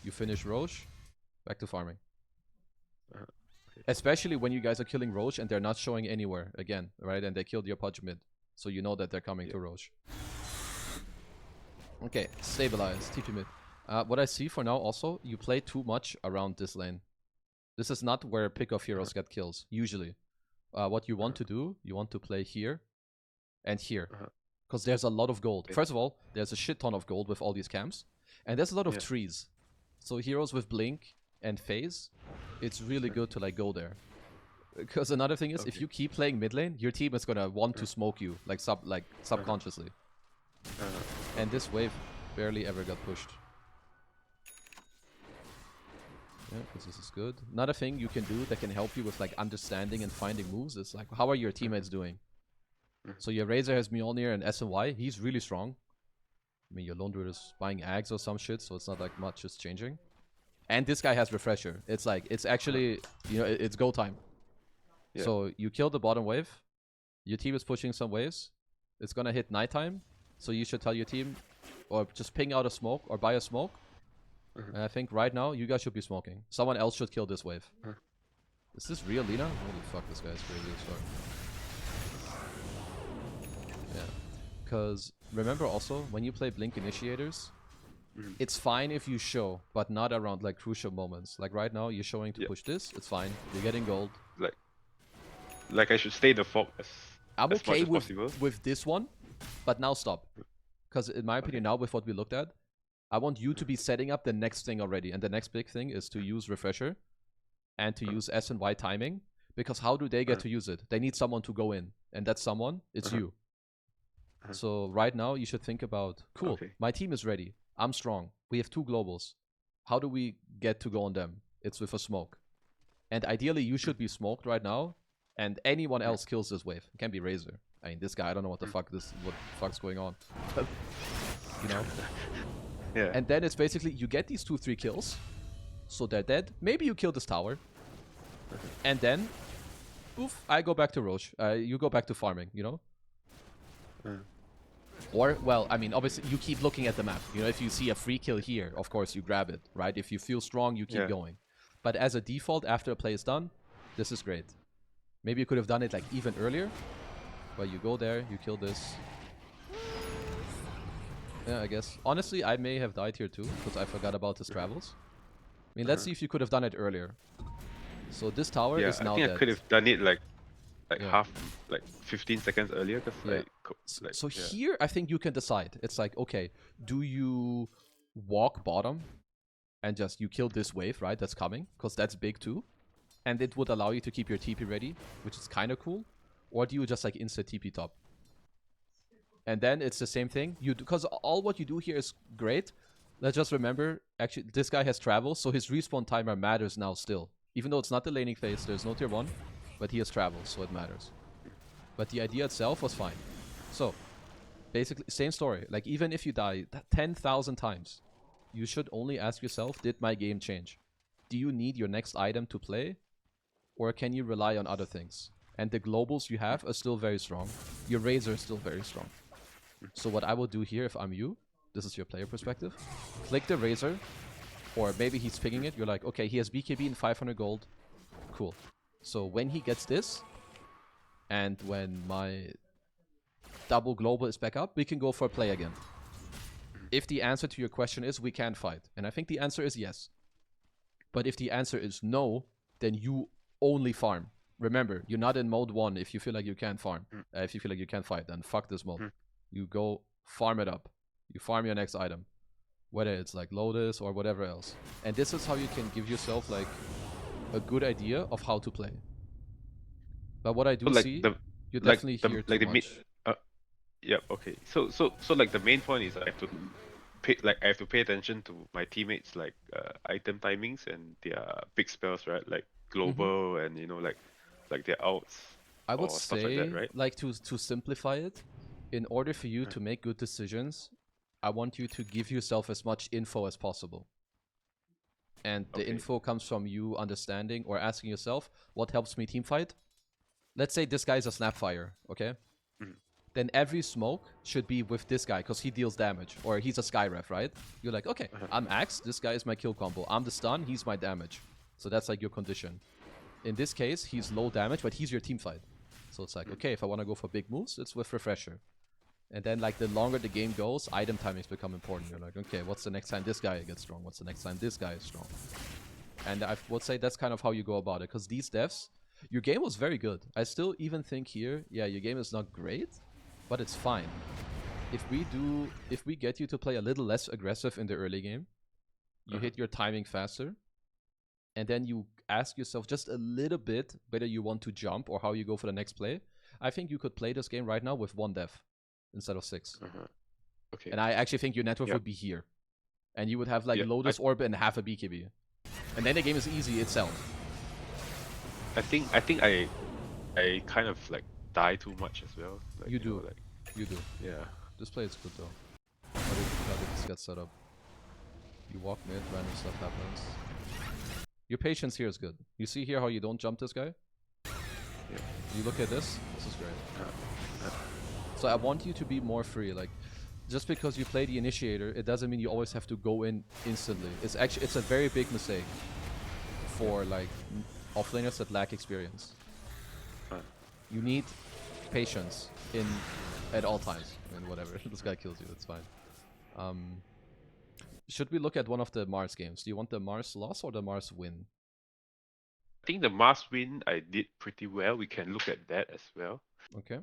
You finish Roche, back to farming. Especially when you guys are killing Roche and they're not showing anywhere again, right? And they killed your Pudge mid. So you know that they're coming to Roche. Okay, stabilize, TP mid. What I see for now also, you play too much around this lane. This is not where pick-off heroes get kills, usually. What you want to do, you want to play here and here. Because there's a lot of gold. First of all, there's a shit ton of gold with all these camps. And there's a lot of trees. So heroes with Blink and Phase, it's really good to like go there. Because another thing is, if you keep playing mid lane, your team is gonna want to smoke you, like subconsciously. And this wave barely ever got pushed. Yeah, because this is good. Another thing you can do that can help you with like understanding and finding moves is like, how are your teammates doing? So your Razor has Mjolnir and SNY. He's really strong. I mean, your Lone Druid is buying Ags or some shit, so it's not like much is changing. And this guy has Refresher. It's like, it's actually, you know, it's go time. Yeah. So you kill the bottom wave. Your team is pushing some waves. It's gonna hit nighttime. So you should tell your team, or just ping out a smoke, or buy a smoke. And I think right now, you guys should be smoking. Someone else should kill this wave. Is this real Lina? Holy fuck, this guy is crazy as fuck. Yeah. Because remember also, when you play Blink Initiators, it's fine if you show, but not around like crucial moments. Like right now, you're showing to push this, it's fine. You're getting gold. Like I should stay the fog as okay much as possible. with this one, but now stop. Because in my opinion, now with what we looked at, I want you to be setting up the next thing already. And the next big thing is to use Refresher and to use S and Y timing. Because how do they get to use it? They need someone to go in. And that someone, it's you. So right now, you should think about, cool, my team is ready. I'm strong. We have 2 globals. How do we get to go on them? It's with a smoke. And ideally, you should be smoked right now. And anyone else kills this wave. It can be Razor. I mean, this guy, I don't know what the fuck's going on. You know? Yeah. And then it's basically, you get these 2-3 kills. So they're dead. Maybe you kill this tower. And then, oof, I go back to Roche. You go back to farming, you know? Or, well, I mean, obviously, you keep looking at the map. You know, if you see a free kill here, of course, you grab it, right? If you feel strong, you keep going. But as a default, after a play is done, this is great. Maybe you could have done it, like, even earlier. But you go there, you kill this. Yeah, I guess. Honestly, I may have died here too, because I forgot about his travels. I mean, let's see if you could have done it earlier. So this tower is now dead. I could have done it like half, like 15 seconds earlier. So here, I think you can decide. It's like, okay, do you walk bottom and just you kill this wave, right? That's coming, because that's big too. And it would allow you to keep your TP ready, which is kind of cool. Or do you just like instant TP top? And then it's the same thing. You because all what you do here is great. Let's just remember, actually, this guy has travel, so his respawn timer matters now still. Even though it's not the laning phase, there's no tier 1, but he has travel, so it matters. But the idea itself was fine. So, basically, same story. Like, even if you die 10,000 times, you should only ask yourself, did my game change? Do you need your next item to play? Or can you rely on other things? And the globals you have are still very strong. Your Razor is still very strong. So what I will do here, if I'm you, this is your player perspective, click the Razor, or maybe he's picking it, you're like, okay, he has BKB and 500 gold, cool. So when he gets this, and when my double global is back up, we can go for a play again. If the answer to your question is, we can fight, and I think the answer is yes. But if the answer is no, then you only farm. Remember, you're not in mode 1 if you feel like you can't farm. If you feel like you can't fight, then fuck this mode. You go farm it up. You farm your next item. Whether it's like Lotus or whatever else. And this is how you can give yourself like a good idea of how to play. But what I do see, you're definitely here too much. Yeah, okay. So like the main point is I have to pay attention to my teammates like item timings and their big spells, right? Like global and you know like their outs. I would say like that, right? Like to simplify it, in order for you to make good decisions, I want you to give yourself as much info as possible. And the info comes from you understanding or asking yourself, what helps me teamfight? Let's say this guy's a Snapfire, okay? Then every smoke should be with this guy, because he deals damage. Or he's a Skyref, right? You're like, okay, I'm Axe, this guy is my kill combo. I'm the stun, he's my damage. So that's like your condition. In this case, he's low damage, but he's your teamfight. So it's like, okay, if I want to go for big moves, it's with Refresher. And then, like, the longer the game goes, item timings become important. You're like, okay, what's the next time this guy gets strong? What's the next time this guy is strong? And I would say that's kind of how you go about it. Because these devs, your game was very good. I still even think here, yeah, your game is not great, but it's fine. If we get you to play a little less aggressive in the early game, you hit your timing faster, and then you ask yourself just a little bit whether you want to jump or how you go for the next play, I think you could play this game right now with 1 dev instead of 6. Okay. And I actually think your net worth would be here. And you would have like Lotus Orb and half a BKB. And then the game is easy itself. I think I kind of like die too much as well. Like, you do. Know, like, you do. Yeah. This play is good though. How did this get set up? You walk mid, random stuff happens. Your patience here is good. You see here how you don't jump this guy? Yeah. You look at this is great. So I want you to be more free. Like, just because you play the initiator, it doesn't mean you always have to go in instantly. It's a very big mistake for like offlaners that lack experience. You need patience at all times. I mean, whatever. This guy kills you, it's fine. Should we look at one of the Mars games? Do you want the Mars loss or the Mars win? I think the Mars win I did pretty well. We can look at that as well. Okay.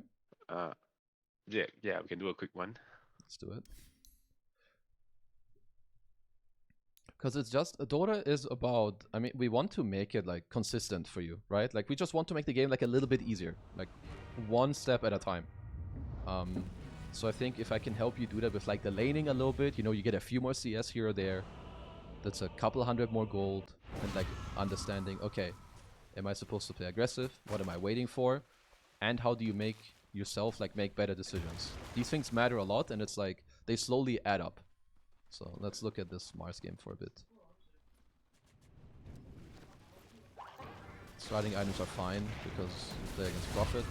Yeah, we can do a quick one. Let's do it. Because it's just, Dota is about, I mean, we want to make it like consistent for you, right? Like we just want to make the game like a little bit easier, like one step at a time. So I think if I can help you do that with like the laning a little bit, you know, you get a few more CS here or there. That's a couple hundred more gold and like understanding, okay, am I supposed to play aggressive? What am I waiting for? And how do you make yourself like make better decisions? These things matter a lot and it's like they slowly add up. So let's look at this Mars game for a bit. Starting items are fine because you play against Prophet.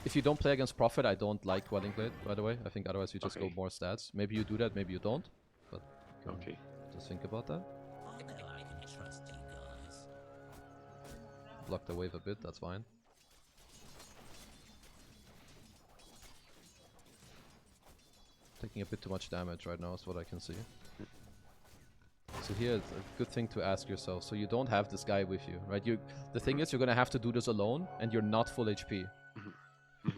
If you don't play against Prophet, I don't like Quelling Blade, by the way. I think otherwise you just go more stats. Maybe you do that, maybe you don't. But just think about that. Block the wave a bit, that's fine. Taking a bit too much damage right now is what I can see. So here it's a good thing to ask yourself. So you don't have this guy with you, right? The thing is you're gonna have to do this alone and you're not full HP.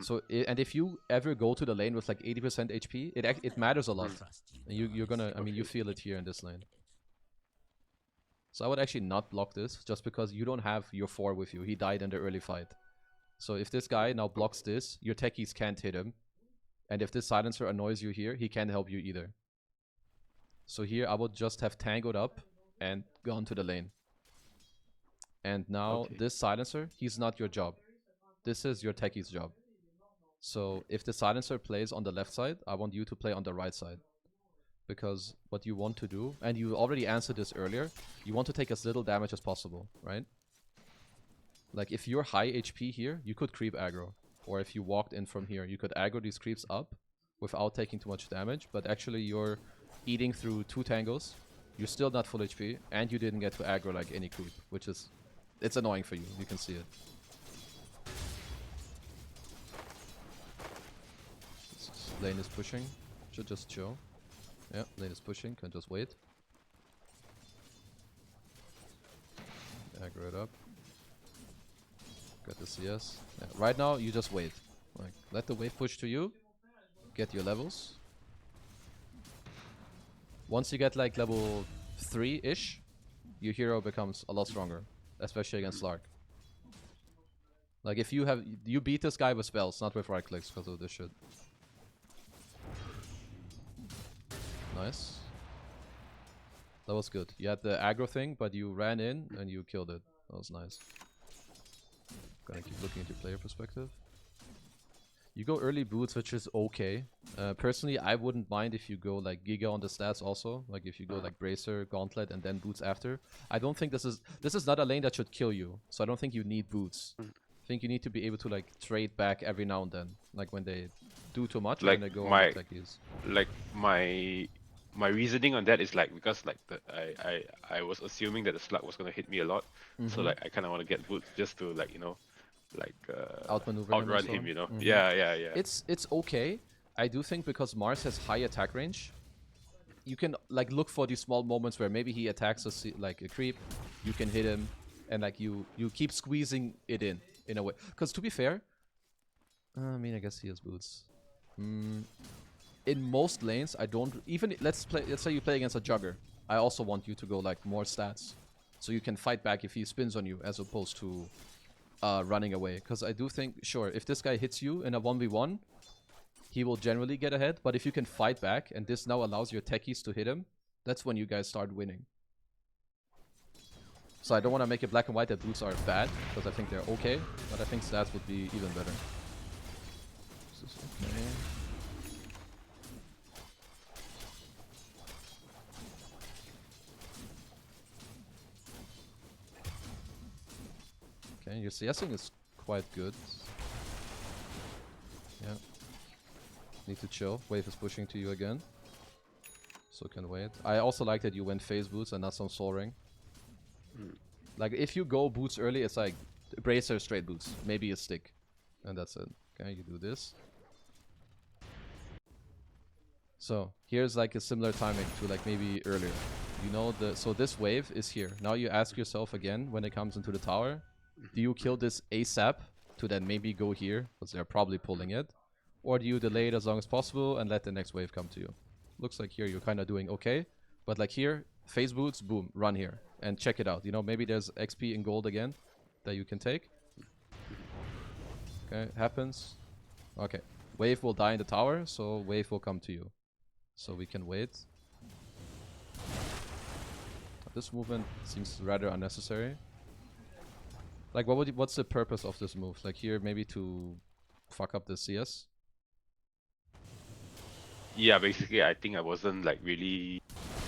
So and if you ever go to the lane with like 80% HP, it matters a lot. And you're gonna, I mean, you feel it here in this lane. So I would actually not block this just because you don't have your 4 with you. He died in the early fight. So if this guy now blocks this, your techies can't hit him. And if this silencer annoys you here, he can't help you either. So here I would just have tangoed up and gone to the lane. And now this silencer, he's not your job. This is your techie's job. So if the silencer plays on the left side, I want you to play on the right side. Because what you want to do, and you already answered this earlier, you want to take as little damage as possible, right? Like if you're high HP here, you could creep aggro. Or if you walked in from here, you could aggro these creeps up without taking too much damage. But actually you're eating through 2 tangos. You're still not full HP. And you didn't get to aggro like any creep. Which is... it's annoying for you. You can see it. Lane is pushing. Should just chill. Yeah, lane is pushing. Can just wait. Aggro it up. Got the CS. Yeah, right now, you just wait. Like, let the wave push to you. Get your levels. Once you get like level 3-ish, your hero becomes a lot stronger. Especially against Slark. Like if you beat this guy with spells, not with right clicks because of this shit. Nice. That was good. You had the aggro thing, but you ran in and you killed it. That was nice. Gonna keep looking at your player perspective. You go early boots, which is okay. Personally, I wouldn't mind if you go like Giga on the stats also. Like if you go like Bracer, Gauntlet, and then boots after. I don't think this is not a lane that should kill you. So I don't think you need boots. I think you need to be able to like trade back every now and then. Like when they do too much, like and then they go on techies. Like my reasoning on that is like because like I was assuming that the slug was gonna hit me a lot, so like I kind of want to get boots just to like like outrun him, you know. Yeah. It's okay. I do think because Mars has high attack range, you can like look for these small moments where maybe he attacks like a creep, you can hit him, and like you keep squeezing it in a way. Because to be fair, I mean I guess he has boots. In most lanes, I don't even let's say you play against a jugger. I also want you to go like more stats, so you can fight back if he spins on you as opposed to running away. Because I do think, sure, if this guy hits you in a 1v1, he will generally get ahead. But if you can fight back, and this now allows your techies to hit him, that's when you guys start winning. So I don't want to make it black and white that boots are bad, because I think they're okay, but I think stats would be even better. This is okay. Okay, your CSing is quite good. Yeah. Need to chill. Wave is pushing to you again. So can wait. I also like that you went phase boots and not some soul ring. Like if you go boots early, it's like bracer straight boots. Maybe a stick. And that's it. Okay, you do this. So here's like a similar timing to like maybe earlier. You know, so this wave is here. Now you ask yourself again when it comes into the tower, do you kill this ASAP to then maybe go here, because they're probably pulling it? Or do you delay it as long as possible and let the next wave come to you? Looks like here you're kind of doing okay. But like here, phase boots, boom, run here. And check it out. You know, maybe there's XP in gold again that you can take. Okay, happens. Okay, wave will die in the tower, so wave will come to you. So we can wait. This movement seems rather unnecessary. Like, what's the purpose of this move? Like here, maybe to fuck up the CS? Yeah, basically, I think I wasn't like really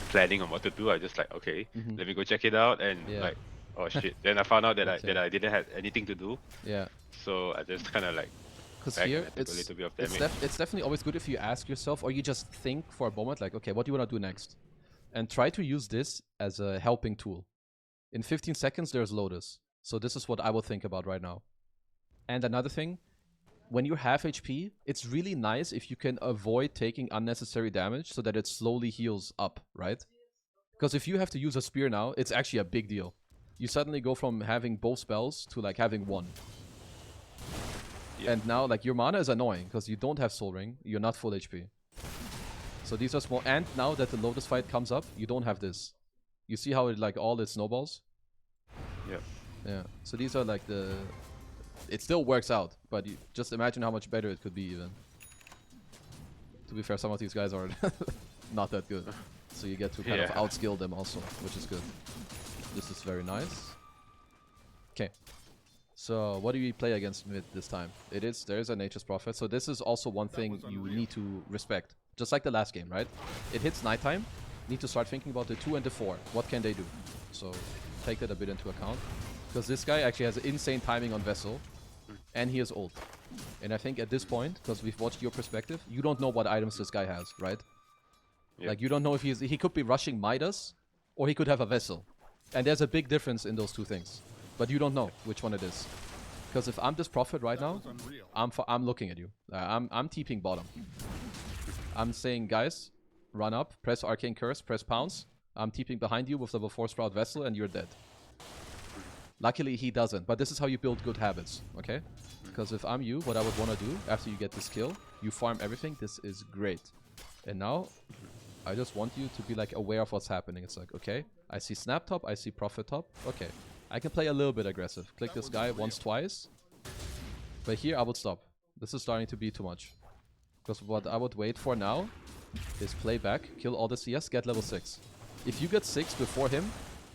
planning on what to do. I just like, okay, let me go check it out, and like, oh shit. Then I found out that I didn't have anything to do. Yeah. So I just kind of like. Because here, it's definitely always good if you ask yourself, or you just think for a moment, like, okay, what do you want to do next? And try to use this as a helping tool. In 15 seconds, there's Lotus. So this is what I will think about right now. And another thing, when you're half HP, it's really nice if you can avoid taking unnecessary damage so that it slowly heals up, right? Because if you have to use a spear now, it's actually a big deal. You suddenly go from having both spells to like having one. Yeah. And now like your mana is annoying because you don't have Soul Ring, you're not full HP. So these are small, and now that the Lotus fight comes up, you don't have this. You see how it like all it snowballs? Yeah. Yeah. So these are like the... It still works out, but you just imagine how much better it could be even. To be fair, some of these guys are not that good. So you get to kind of outskill them also, which is good. This is very nice. Okay. So what do we play against mid this time? There is a Nature's Prophet. So this is also one thing you need to respect. Just like the last game, right? It hits nighttime. Need to start thinking about the 2 and the 4. What can they do? So take that a bit into account. Because this guy actually has insane timing on Vessel. And he is old. And I think at this point, because we've watched your perspective, you don't know what items this guy has, right? Yep. Like you don't know if he could be rushing Midas, or he could have a Vessel. And there's a big difference in those two things. But you don't know which one it is. Because if I'm this Prophet right now, I'm looking at you. I'm TPing bottom. I'm saying, guys, run up, press Arcane Curse, press Pounce. I'm TPing behind you with level 4 Sprout Vessel, and you're dead. Luckily, he doesn't. But this is how you build good habits, okay? Because if I'm you, what I would want to do, after you get this kill, you farm everything. This is great. And now, I just want you to be like aware of what's happening. It's like, okay, I see Snap top, I see Prophet top. Okay, I can play a little bit aggressive. Click this guy once, twice. But here, I would stop. This is starting to be too much. Because what I would wait for now is play back, kill all the CS, get level 6. If you get 6 before him,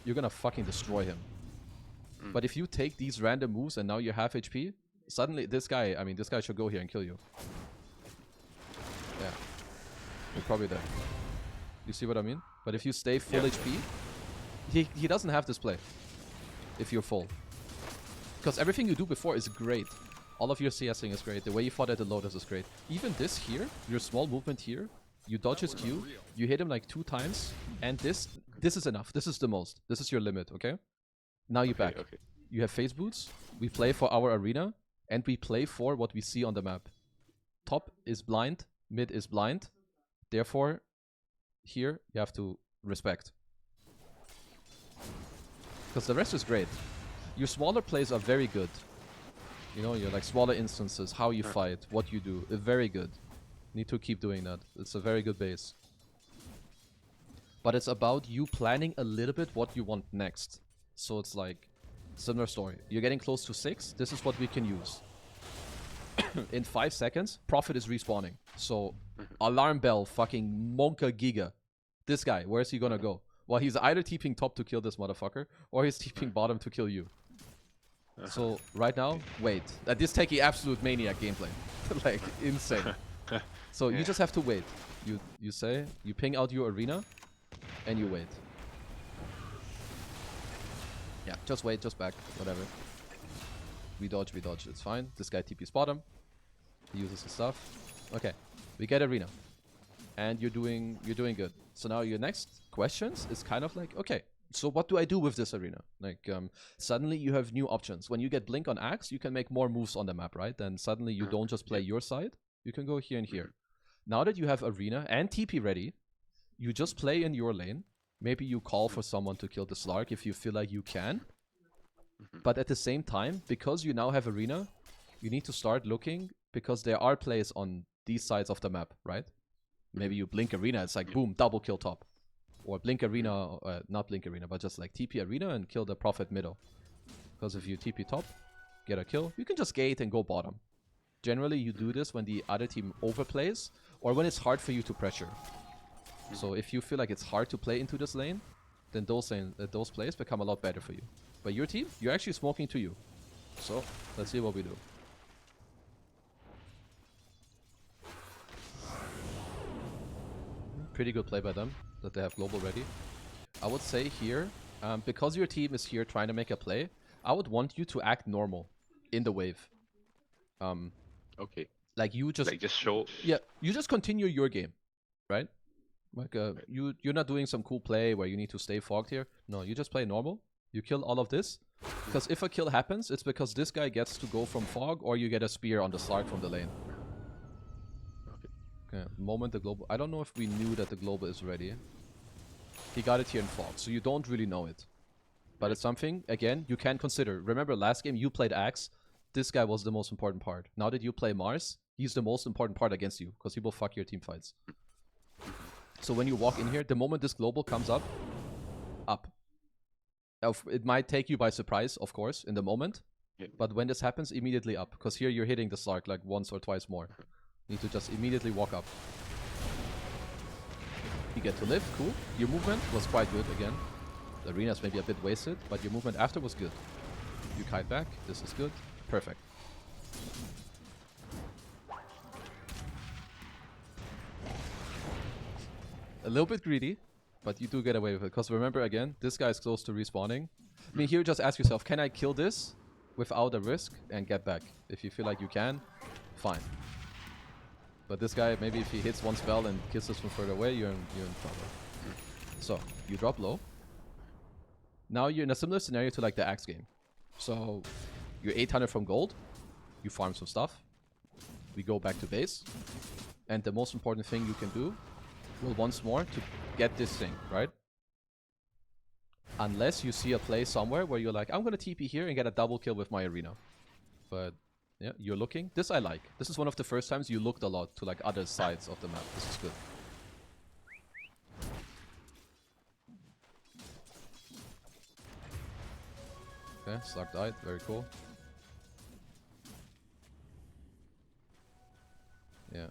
you're gonna fucking destroy him. But if you take these random moves and now you're half HP, suddenly this guy should go here and kill you. Yeah. You're probably dead. You see what I mean? But if you stay full HP, he doesn't have this play. If you're full. Because everything you do before is great. All of your CSing is great. The way you fought at the Lotus is great. Even this here, your small movement here, you dodge his Q, you hit him like 2 times, and this is enough. This is the most. This is your limit, okay? Now you're back. Okay. You have phase boots. We play for our arena. And we play for what we see on the map. Top is blind. Mid is blind. Therefore, here you have to respect. Because the rest is great. Your smaller plays are very good. You know, your like smaller instances, how you fight, what you do. Very good. Need to keep doing that. It's a very good base. But it's about you planning a little bit what you want next. So it's like, similar story. You're getting close to 6. This is what we can use. in 5 seconds, Prophet is respawning. So, alarm bell, fucking Monka Giga. This guy, where's he gonna go? Well, he's either TPing top to kill this motherfucker, or he's TPing bottom to kill you. So, right now, wait. This taking absolute maniac gameplay. Like, insane. So, you just have to wait. You say, you ping out your arena, and you wait. Yeah, just wait, just back, whatever. We dodge, it's fine. This guy TP's bottom. He uses his stuff. Okay, we get arena. And you're doing good. So now your next questions is kind of like, okay, so what do I do with this arena? Like, suddenly you have new options. When you get Blink on Axe, you can make more moves on the map, right? Then suddenly you don't just play your side. You can go here and here. Now that you have arena and TP ready, you just play in your lane. Maybe you call for someone to kill the Slark if you feel like you can. But at the same time, because you now have arena, you need to start looking, because there are plays on these sides of the map, right? Maybe you blink arena, it's like boom, double kill top. Or blink arena, not blink arena, but just like TP arena and kill the Prophet middle. Because if you TP top, get a kill, you can just gate and go bottom. Generally, you do this when the other team overplays, or when it's hard for you to pressure. So if you feel like it's hard to play into this lane, then those plays become a lot better for you. But your team, you're actually smoking to you. So, let's see what we do. Pretty good play by them, that they have global ready. I would say here, because your team is here trying to make a play, I would want you to act normal in the wave. Okay. Like you just... Like just show... Yeah, you just continue your game, right? Like, you're not doing some cool play where you need to stay fogged here. No, you just play normal. You kill all of this. Because if a kill happens, it's because this guy gets to go from fog, or you get a spear on the Slark from the lane. Okay, moment the global... I don't know if we knew that the global is ready. He got it here in fog, so you don't really know it. But it's something, again, you can consider. Remember last game you played Axe. This guy was the most important part. Now that you play Mars, he's the most important part against you, because he will fuck your team fights. So when you walk in here, the moment this global comes up. It might take you by surprise, of course, in the moment. Yeah. But when this happens, immediately up. Because here you're hitting the Slark like once or twice more. You need to just immediately walk up. You get to live, cool. Your movement was quite good again. The arena's maybe a bit wasted, but your movement after was good. You kite back, this is good. Perfect. A little bit greedy, but you do get away with it. Because remember again, this guy is close to respawning. I mean, here just ask yourself, can I kill this without a risk and get back? If you feel like you can, fine. But this guy, maybe if he hits one spell and kisses from further away, you're in trouble. So, you drop low. Now you're in a similar scenario to like the Axe game. So, you're 800 from gold. You farm some stuff. We go back to base. And the most important thing you can do will once more to get this thing, right? Unless you see a play somewhere where you're like, I'm gonna TP here and get a double kill with my arena. But yeah, you're looking. This I like. This is one of the first times you looked a lot to like other sides of the map. This is good. Okay, Slark died. Very cool. Yeah.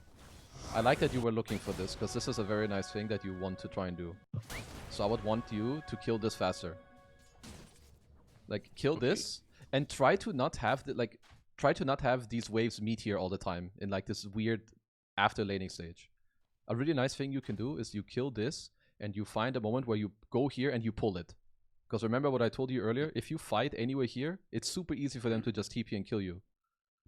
I like that you were looking for this, because this is a very nice thing that you want to try and do. So I would want you to kill this faster. Like, kill this, and try to not have these waves meet here all the time, in like this weird after laning stage. A really nice thing you can do is you kill this, and you find a moment where you go here and you pull it. Because remember what I told you earlier, if you fight anywhere here, it's super easy for them to just TP and kill you.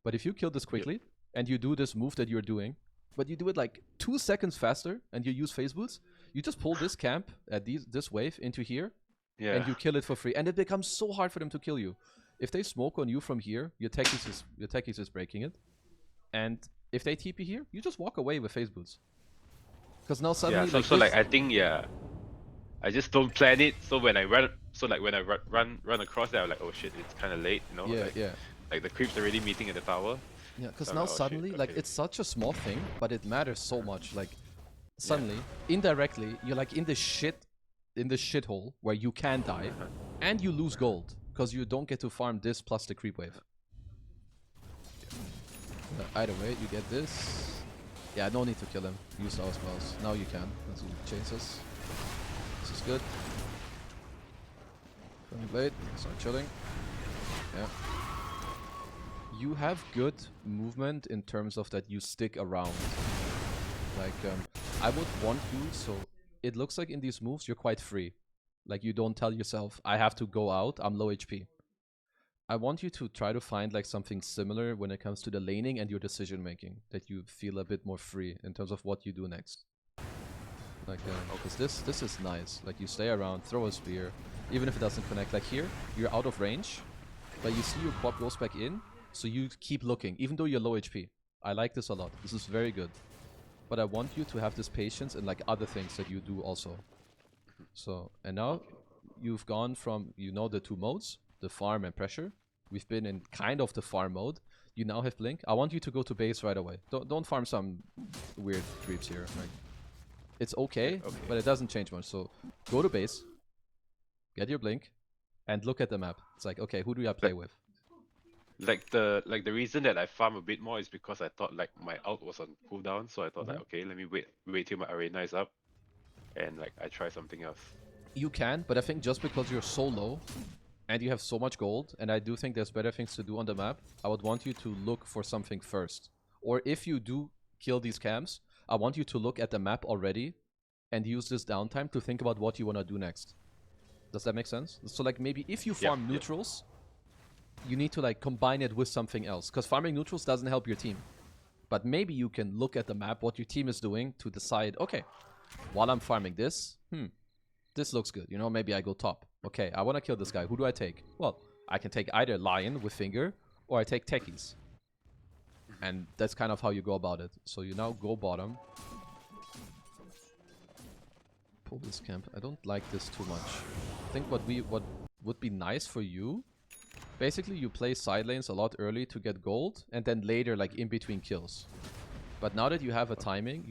But if you kill this quickly, and you do this move that you're doing, but you do it like 2 seconds faster, and you use phase boots, you just pull this camp at this wave into here, and you kill it for free. And it becomes so hard for them to kill you. If they smoke on you from here, your techies is breaking it. And if they TP here, you just walk away with phase boots. Because now suddenly... Yeah, so like I think, I just don't plan it, so when I run across there, I'm like, oh shit, it's kind of late, you know? Like the creeps already meeting at the tower. Yeah, because now suddenly, like, it's such a small thing, but it matters so much. Like, suddenly, indirectly, you're like in the shithole where you can die, and you lose gold, because you don't get to farm this plus the creep wave. Either way, you get this. Yeah, no need to kill him. Use our spells. Now you can. Let's do chases. This is good. Burning Blade. Start chilling. Yeah. You have good movement in terms of that you stick around. Like, I would want you, so it looks like in these moves you're quite free. Like, you don't tell yourself, I have to go out, I'm low HP. I want you to try to find like something similar when it comes to the laning and your decision making, that you feel a bit more free in terms of what you do next. Like, because this is nice. Like, you stay around, throw a spear, even if it doesn't connect. Like here, you're out of range, but you see your quad goes back in, so you keep looking, even though you're low HP. I like this a lot. This is very good. But I want you to have this patience and like other things that you do also. So, and now you've gone from, you know, the two modes, the farm and pressure. We've been in kind of the farm mode. You now have blink. I want you to go to base right away. Don't farm some weird creeps here. Like, it's okay, but it doesn't change much. So go to base, get your blink, and look at the map. It's like, okay, who do I play with? Like the reason that I farm a bit more is because I thought like my ult was on cooldown, so I thought like, okay, let me wait till my arena is up, and like I try something else. You can, but I think just because you're so low and you have so much gold, and I do think there's better things to do on the map, I would want you to look for something first. Or if you do kill these camps, I want you to look at the map already and use this downtime to think about what you want to do next. Does that make sense? So like maybe if you farm neutrals, you need to like combine it with something else, because farming neutrals doesn't help your team. But maybe you can look at the map, what your team is doing, to decide, okay, while I'm farming this, this looks good. You know, maybe I go top. Okay, I want to kill this guy. Who do I take? Well, I can take either Lion with Finger, or I take Techies. And that's kind of how you go about it. So you now go bottom. Pull this camp. I don't like this too much. I think what would be nice for you, basically you play side lanes a lot early to get gold, and then later like in between kills. But now that you have a timing,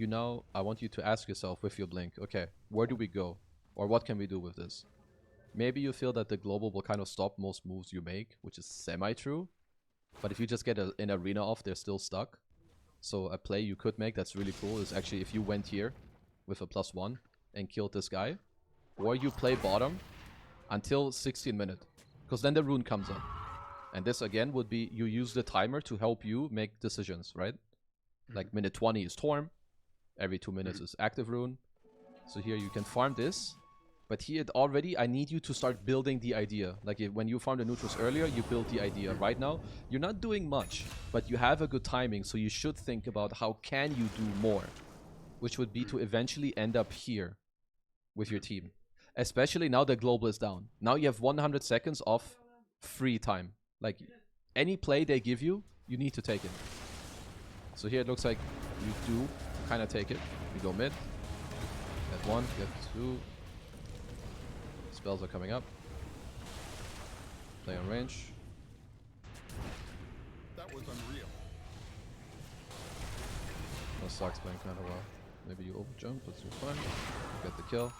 I want you to ask yourself with your blink, okay, where do we go? Or what can we do with this? Maybe you feel that the global will kind of stop most moves you make, which is semi-true. But if you just get an arena off, they're still stuck. So a play you could make that's really cool is actually if you went here with a +1 and killed this guy, or you play bottom until 16 minutes, because then the rune comes up. And this again would be, you use the timer to help you make decisions, right? Like minute 20 is Torm, every 2 minutes is active rune. So here you can farm this, but here already I need you to start building the idea. Like when you farmed the neutrals earlier, you built the idea. Right now, you're not doing much, but you have a good timing, so you should think about how can you do more, which would be to eventually end up here with your team. Especially now the global is down. Now you have 100 seconds of free time. Like any play they give you, you need to take it. So here it looks like you do kind of take it. You go mid. Get 1, get 2. Spells are coming up. Play on range. That was unreal. That sucks playing kind of well. Maybe you overjump, but you're fine. You get the kill.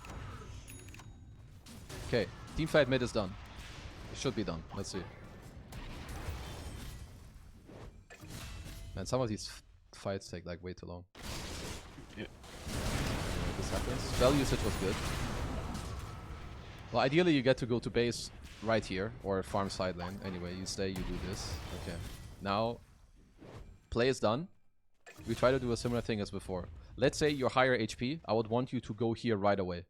Okay, teamfight mid is done. It should be done. Let's see. Man, some of these fights take like way too long. Yeah. This happens. Spell usage was good. Well, ideally you get to go to base right here, or farm side lane. Anyway, you stay, you do this. Okay. Now, play is done. We try to do a similar thing as before. Let's say you're higher HP. I would want you to go here right away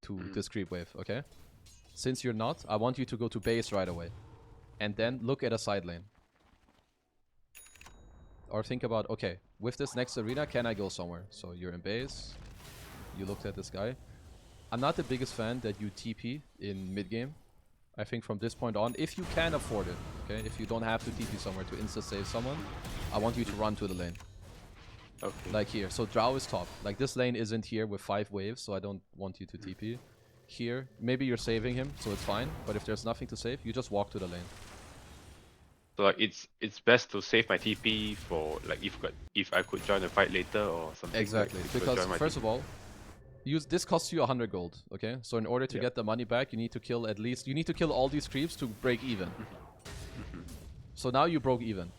to this creep wave, okay? Since you're not, I want you to go to base right away. And then look at a side lane. Or think about, okay, with this next arena, can I go somewhere? So you're in base. You looked at this guy. I'm not the biggest fan that you TP in mid-game. I think from this point on, if you can afford it, okay? If you don't have to TP somewhere to insta-save someone, I want you to run to the lane. Okay. Like here. So Drow is top. Like this lane isn't here with 5 waves, so I don't want you to TP. Here, maybe you're saving him, so it's fine. But if there's nothing to save, you just walk to the lane. So like it's best to save my TP for like if I could join the fight later or something. Exactly, like, because first of all, this costs you 100 gold, okay? So in order to get the money back, you need to kill all these creeps to break even. So now you broke even.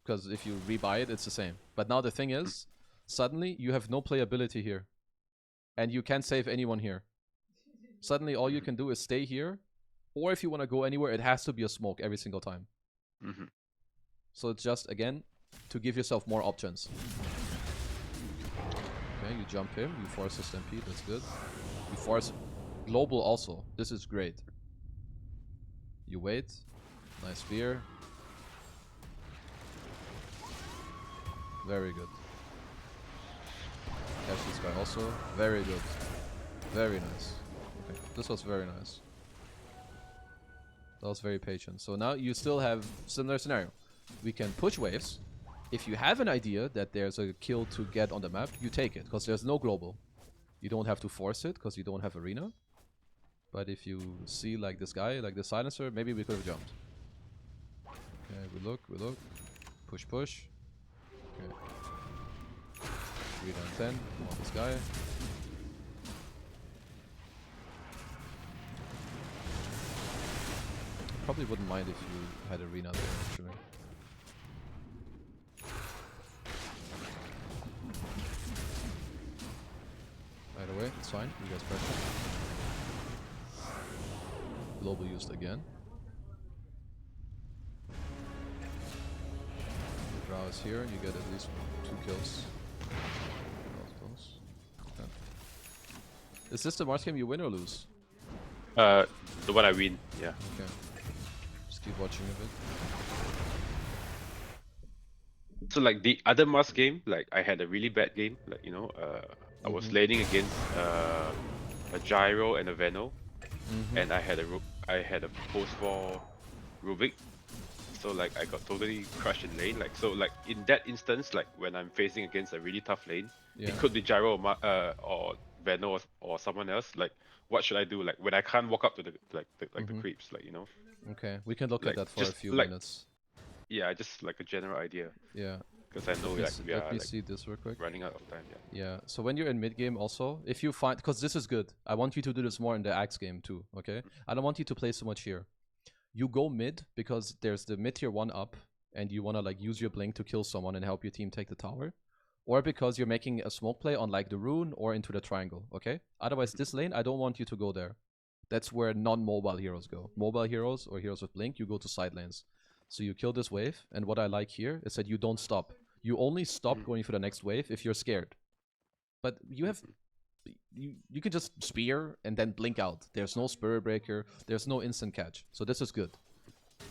because if you rebuy it, it's the same. But now the thing is, suddenly you have no playability here. And you can't save anyone here. Suddenly all you can do is stay here, or if you want to go anywhere, it has to be a smoke every single time. So it's just, again, to give yourself more options. Okay, you jump him, you force a stampede, that's good. You force global also, this is great. You wait, nice spear. Very good. Catch this guy also, very good. Very nice. Okay, this was very nice. That was very patient. So now you still have similar scenario. We can push waves. If you have an idea that there's a kill to get on the map, you take it, because there's no global. You don't have to force it, because you don't have arena. But if you see like this guy, like the silencer, maybe we could have jumped. Okay, we look. Push. Okay. 3 down 10, come on this guy. Probably wouldn't mind if you had arena there, actually. Right away, it's fine. You guys pressure. Global used again. The draw is here. You get at least 2 kills. Okay. Is this the Mars game you win or lose? The one I win. Yeah. Okay. Just keep watching a bit. So like the other Mars game, like I had a really bad game. Like I was laning against a gyro and a Veno, and I had a post-4 Rubik. So like I got totally crushed in lane. Like so like in that instance, like when I'm facing against a really tough lane, it could be gyro or Veno or someone else. Like what should I do? Like when I can't walk up to the the creeps, like Okay, we can look like, at that for a few minutes. Yeah, just like a general idea. Yeah. Because I know let me see this real quick. Running out of time. Yeah. So when you're in mid game, also, if you find, because this is good, I want you to do this more in the axe game too. Okay. I don't want you to play so much here. You go mid because there's the mid tier 1 up, and you want to like use your blink to kill someone and help your team take the tower, or because you're making a smoke play on like the rune or into the triangle. Okay. Otherwise, this lane, I don't want you to go there. That's where non-mobile heroes go. Mobile heroes or heroes with blink, you go to side lanes. So you kill this wave, and what I like here is that you don't stop. You only stop going for the next wave if you're scared. But you have... You can just spear and then blink out. There's no spirit breaker, there's no instant catch. So this is good.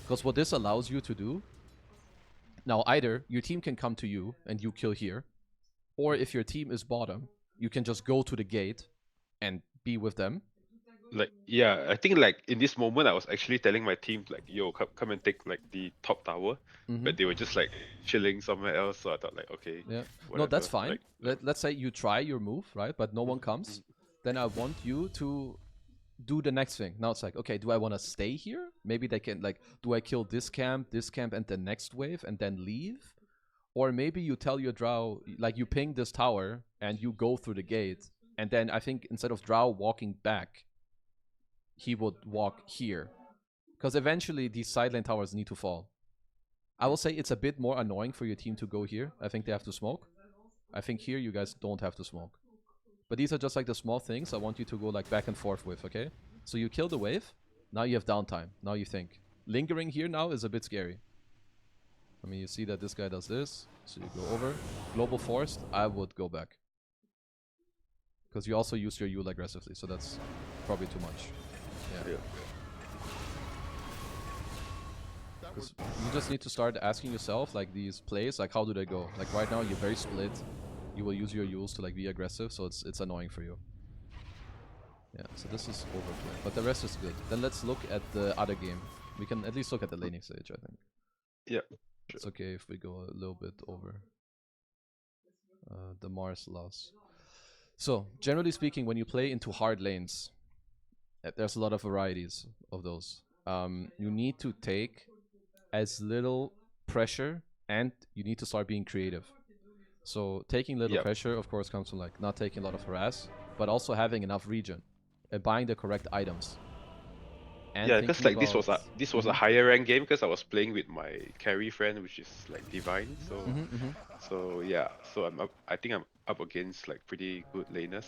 Because what this allows you to do... Now either your team can come to you and you kill here, or if your team is bottom, you can just go to the gate and be with them. Like, yeah, I think like in this moment I was actually telling my team like, yo, come and take like the top tower, but they were just like chilling somewhere else. So I thought like, okay, yeah, whatever. no, that's fine. Like, let's say you try your move, right? But no one comes. Then I want you to do the next thing. Now it's like, okay, do I want to stay here? Maybe they can like, do I kill this camp, and the next wave, and then leave? Or maybe you tell your drow, like you ping this tower and you go through the gate, and then I think instead of drow walking back, he would walk here. Because eventually these side lane towers need to fall. I will say it's a bit more annoying for your team to go here. I think they have to smoke. I think here you guys don't have to smoke. But these are just like the small things I want you to go like back and forth with, okay? So you kill the wave, now you have downtime. Now you think. Lingering here now is a bit scary. I mean, you see that this guy does this, so you go over. Global forced, I would go back. Because you also use your Yule aggressively, so that's probably too much. Yeah. Because you just need to start asking yourself, like, these plays, like, how do they go? Like, right now, you're very split. You will use your Yules to, like, be aggressive, so it's annoying for you. Yeah, so this is overplay. But the rest is good. Then let's look at the other game. We can at least look at the laning stage, I think. Yeah. It's okay if we go a little bit over the Mars loss. So, generally speaking, when you play into hard lanes, there's a lot of varieties of those. You need to take as little pressure, and you need to start being creative. So taking little pressure, of course, comes from like not taking a lot of harass, but also having enough regen and buying the correct items. and yeah, because like this was a about... higher rank game because I was playing with my carry friend, which is like divine. So so yeah, so I think I'm up against like pretty good laners.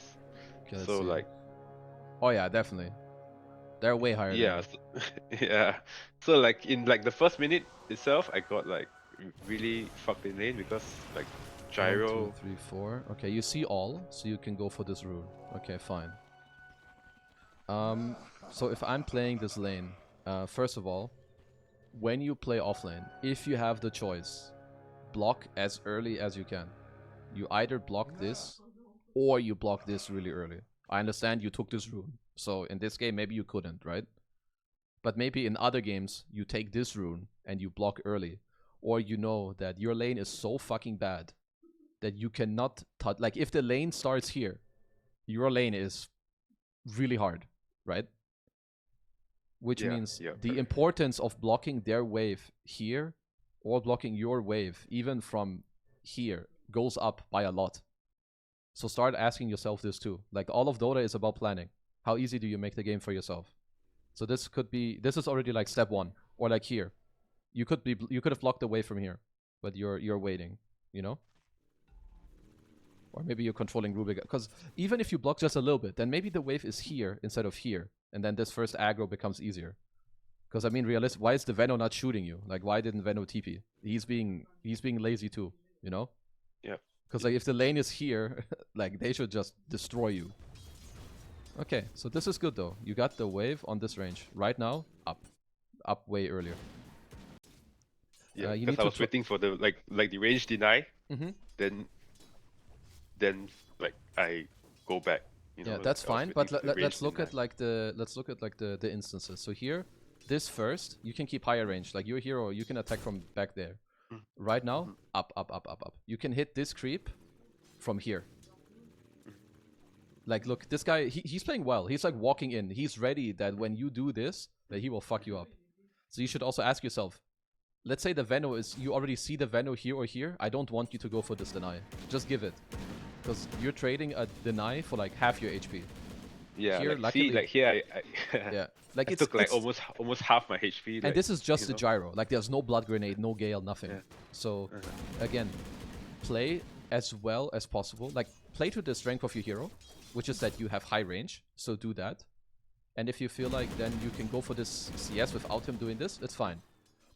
Okay, let's So see. like, Oh yeah, definitely. They're way higher yeah, than you. yeah. So like in like the first minute itself, I got like really fucked in lane because like 1, gyro. 2, 3, 4. Okay, you see all, so you can go for this rune. Okay, fine. So if I'm playing this lane, first of all, when you play offlane, if you have the choice, block as early as you can. You either block this, or you block this really early. I understand you took this rune, so in this game maybe you couldn't, right? But maybe in other games, you take this rune and you block early. Or you know that your lane is so fucking bad that you cannot touch. Like, if the lane starts here, your lane is really hard, right? Which means the importance of blocking their wave here or blocking your wave, even from here, goes up by a lot. So start asking yourself this too. Like, all of Dota is about planning. How easy do you make the game for yourself? So this could be, this is already like step 1, or like here. You could have blocked the wave from here, but you're waiting, you know? Or maybe you're controlling Rubik, because even if you block just a little bit, then maybe the wave is here instead of here, and then this first aggro becomes easier. Because I mean, realistic, why is the Veno not shooting you? Like, why didn't Veno TP? He's being lazy too, you know? Yeah. Because like if the lane is here, like they should just destroy you. Okay, so this is good though. You got the wave on this range. Right now, up way earlier. Yeah, because I was waiting for the like the range deny. Then like I go back. You know, yeah, like, that's fine. But let's look deny. at like the instances. So here, this first, you can keep higher range. Like, you're here, or you can attack from back there. Right now, up. You can hit this creep from here. Like, look, this guy, he's playing well. He's like walking in. He's ready that when you do this, that he will fuck you up. So you should also ask yourself, let's say the Veno is, you already see the Veno here or here. I don't want you to go for this deny. Just give it. Because you're trading a deny for like half your HP. Yeah, here, like, luckily, see, like here I yeah, like I took like almost half my HP. And like, this is just the gyro. Like, there's no blood grenade, no gale, nothing. Yeah. So again, play as well as possible. Like, play to the strength of your hero, which is that you have high range. So do that. And if you feel like then you can go for this CS without him doing this, it's fine.